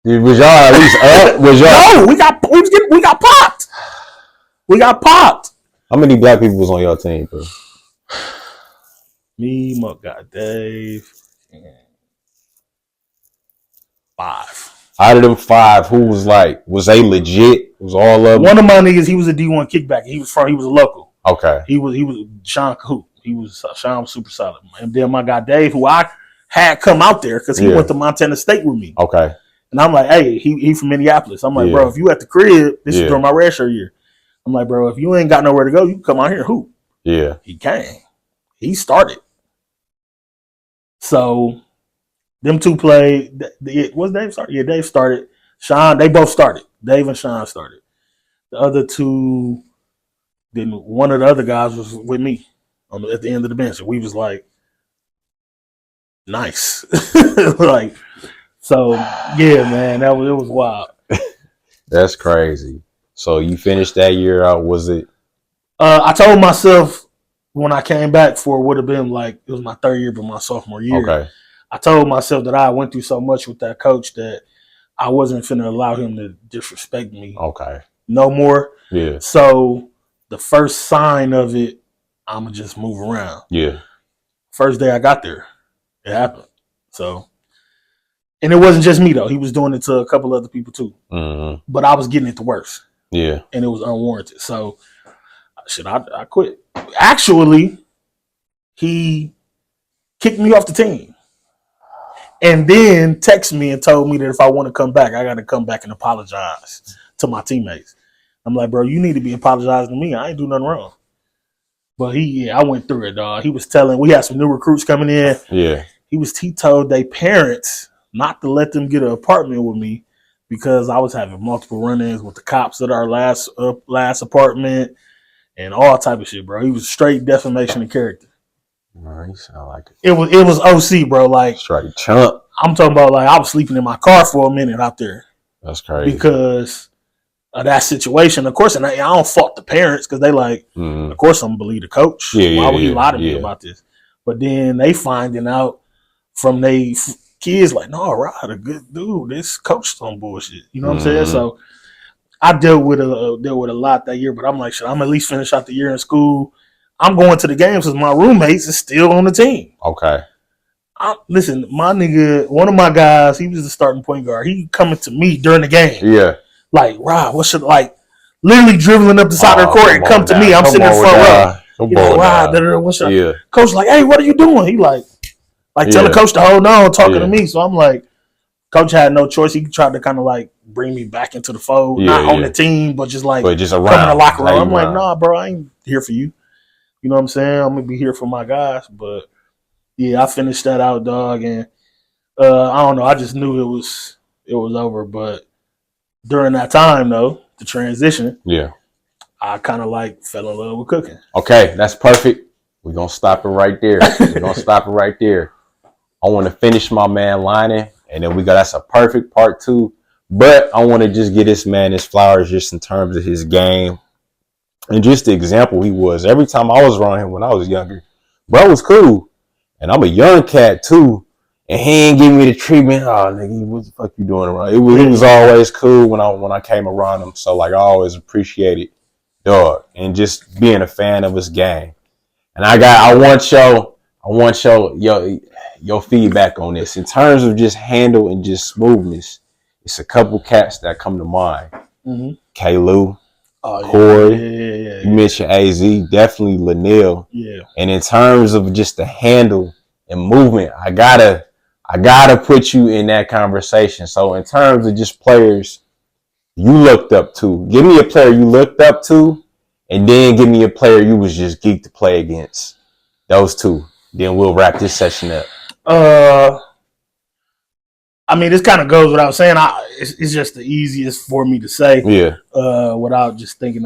Speaker 1: Was y'all at least up?
Speaker 2: No, we got popped. We got popped.
Speaker 1: How many black people was on your team, bro?
Speaker 2: Me, Muck, got Dave, and 5.
Speaker 1: Out of them 5, who was they legit? Was all of them?
Speaker 2: One of my niggas, he was a D1 kickback. He was a local.
Speaker 1: Okay.
Speaker 2: He was Sean Cahoot. Sean was super solid. And then my guy Dave, who I had come out there because he went to Montana State with me.
Speaker 1: Okay.
Speaker 2: And I'm like, hey, he from Minneapolis. I'm like, bro, if you at the crib, this is during my redshirt year. I'm like, bro, if you ain't got nowhere to go, you can come out here and hoop.
Speaker 1: Yeah.
Speaker 2: He came. He started. So them two played. Was Dave started? Yeah, Dave started. Sean, they both started. Dave and Sean started. The other two, then one of the other guys was with me at the end of the bench. And we was like, nice. Like, so yeah, man, it was wild.
Speaker 1: That's crazy. So you finished that year out, was it?
Speaker 2: I told myself when I came back for it would have been like, it was my 3rd year, but my sophomore year.
Speaker 1: Okay.
Speaker 2: I told myself that I went through so much with that coach that I wasn't finna allow him to disrespect me.
Speaker 1: Okay.
Speaker 2: No more.
Speaker 1: Yeah.
Speaker 2: So the first sign of it, I'ma just move around.
Speaker 1: Yeah.
Speaker 2: First day I got there, it happened. So, and it wasn't just me though. He was doing it to a couple other people too. Mm-hmm. But I was getting it the worst.
Speaker 1: Yeah.
Speaker 2: And it was unwarranted. So, I quit. Actually, he kicked me off the team. And then texted me and told me that if I want to come back, I got to come back and apologize to my teammates. I'm like, bro, you need to be apologizing to me. I ain't do nothing wrong. But I went through it, dog. He was we had some new recruits coming in.
Speaker 1: Yeah.
Speaker 2: He told their parents not to let them get an apartment with me because I was having multiple run-ins with the cops at our last apartment and all type of shit, bro. He was straight defamation of character.
Speaker 1: You sound like
Speaker 2: it was OC, bro. Like
Speaker 1: straight chump.
Speaker 2: I'm talking about like I was sleeping in my car for a minute out there.
Speaker 1: That's crazy
Speaker 2: because of that situation. Of course, and I don't fault the parents because they like. Of course, I'm gonna believe the coach. Why would he lie to me about this? But then they finding out from they kids like, no, Rod, a good dude. This coach some bullshit. You know what I'm saying? So I dealt with a lot that year. But I'm like, shit, I'm at least finish out the year in school. I'm going to the games because my roommates is still on the team.
Speaker 1: Okay.
Speaker 2: Listen, my nigga, one of my guys, he was the starting point guard. He coming to me during the game.
Speaker 1: Yeah.
Speaker 2: Like, Rob, what should literally dribbling up the side of the court and come to me. I'm sitting in the front row. Rob, what should I? Coach like, hey, what are you doing? He like tell the coach to hold on, talking to me. So I'm like, coach had no choice. He tried to kind of like bring me back into the fold, not on the team, but just like
Speaker 1: just around.
Speaker 2: Come in the locker room. I'm like, nah, bro, I ain't here for you. You know what I'm saying? I'm gonna be here for my guys, but yeah, I finished that out, dog, and I don't know. I just knew it was over. But during that time, though, the transition, I kind of like fell in love with cooking.
Speaker 1: Okay, that's perfect. We're gonna stop it right there. I want to finish my man lining, and then that's a perfect part 2. But I want to just get this man his flowers just in terms of his game and just the example he was. Every time I was around him when I was younger, bro was cool. And I'm a young cat too. And he ain't give me the treatment. Oh, nigga, what the fuck you doing around? He was always cool when I came around him. So like I always appreciated dog and just being a fan of his game. And I want your feedback on this. In terms of just handle and just smoothness, it's a couple cats that come to mind.
Speaker 2: Mm-hmm.
Speaker 1: K-Lou,
Speaker 2: Corey,
Speaker 1: you mentioned AZ, definitely Lanil.
Speaker 2: Yeah.
Speaker 1: And in terms of just the handle and movement, I gotta put you in that conversation. So in terms of just players you looked up to, give me a player you looked up to, and then give me a player you was just geeked to play against. Those 2. Then we'll wrap this session up.
Speaker 2: I mean, this kind of goes without saying. It's just the easiest for me to say.
Speaker 1: Yeah.
Speaker 2: Without just thinking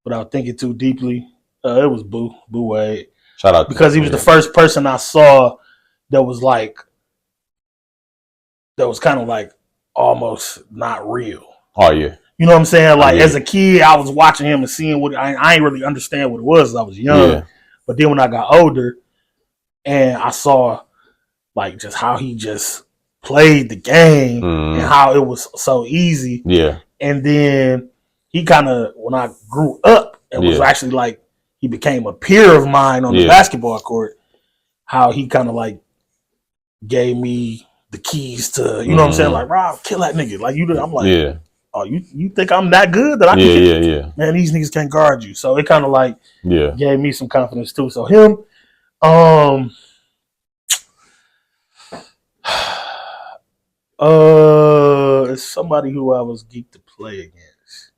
Speaker 2: without thinking too deeply. It was Boo Wade.
Speaker 1: Shout out
Speaker 2: because he was the first person I saw that was kind of like almost not real.
Speaker 1: Oh yeah.
Speaker 2: You know what I'm saying? Like as a kid, I was watching him and seeing what I ain't really understand what it was. I was young, but then when I got older, and I saw like just how he just played the game and how it was so easy.
Speaker 1: Yeah.
Speaker 2: And then he kind of, when I grew up, it was actually like he became a peer of mine on the basketball court. How he kind of like gave me the keys to, you know what I'm saying? Like, Rob, kill that nigga. Like I'm like, oh, you think I'm that good that I can man, these niggas can't guard you. So it kind of like gave me some confidence too. So him, it's somebody who I was geeked to play against.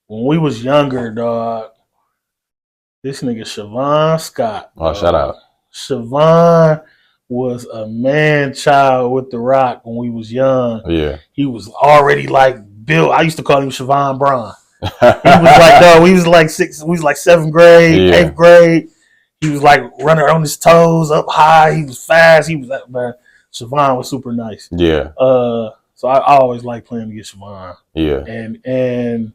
Speaker 2: When we was younger, dog, this nigga Siobhan Scott.
Speaker 1: Oh, shout out.
Speaker 2: Siobhan was a man child with the Rock when we was young.
Speaker 1: Yeah.
Speaker 2: He was already like built. I used to call him Siobhan Braun. He was like, dog, we was like 7th grade, 8th grade. He was like running on his toes up high. He was fast. He was that man. Siobhan was super nice.
Speaker 1: Yeah.
Speaker 2: So I always liked playing against Siobhan.
Speaker 1: Yeah.
Speaker 2: And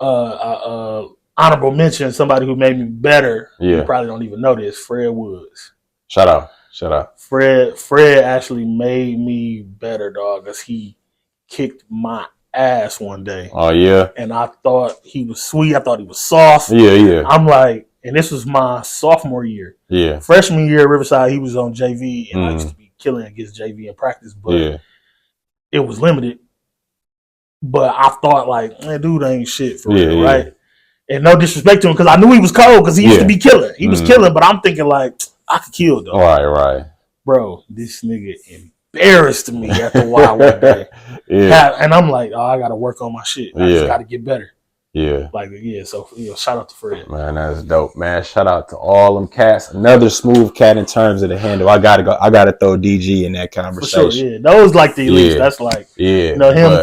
Speaker 2: honorable mention, somebody who made me better.
Speaker 1: Yeah.
Speaker 2: You probably don't even know this. Fred Woods.
Speaker 1: Shout out.
Speaker 2: Fred actually made me better, dog, because he kicked my ass one day.
Speaker 1: Oh yeah.
Speaker 2: And I thought he was sweet. I thought he was soft.
Speaker 1: Yeah.
Speaker 2: I'm like, and this was my sophomore year.
Speaker 1: Yeah.
Speaker 2: Freshman year at Riverside, he was on JV, and I used to be killing against JV in practice, but it was limited. But I thought, like, man, dude ain't shit for real, right? And no disrespect to him, because I knew he was cold, because he used to be killing. He was killing, but I'm thinking, like, I could kill, though.
Speaker 1: Right.
Speaker 2: Bro, this nigga embarrassed me after a while one day. And I'm like, oh, I got to work on my shit. I just got to get better.
Speaker 1: Yeah.
Speaker 2: Like, so, shout out to Fred.
Speaker 1: Man, that's dope, man. Shout out to all them cats. Another smooth cat in terms of the handle. I gotta throw DG in that conversation.
Speaker 2: For sure, those like the elites. That's like, him,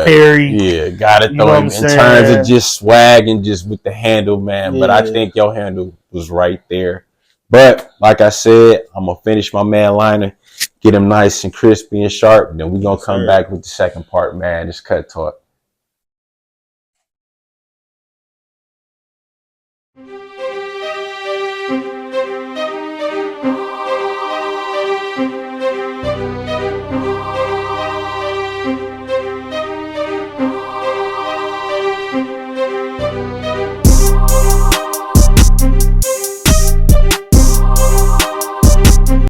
Speaker 2: Perry.
Speaker 1: Yeah, gotta throw him in terms of just swag and just with the handle, man. But I think your handle was right there. But like I said, I'm gonna finish my man liner, get him nice and crispy and sharp, and then we're gonna come back with the second part, man. Just cut talk.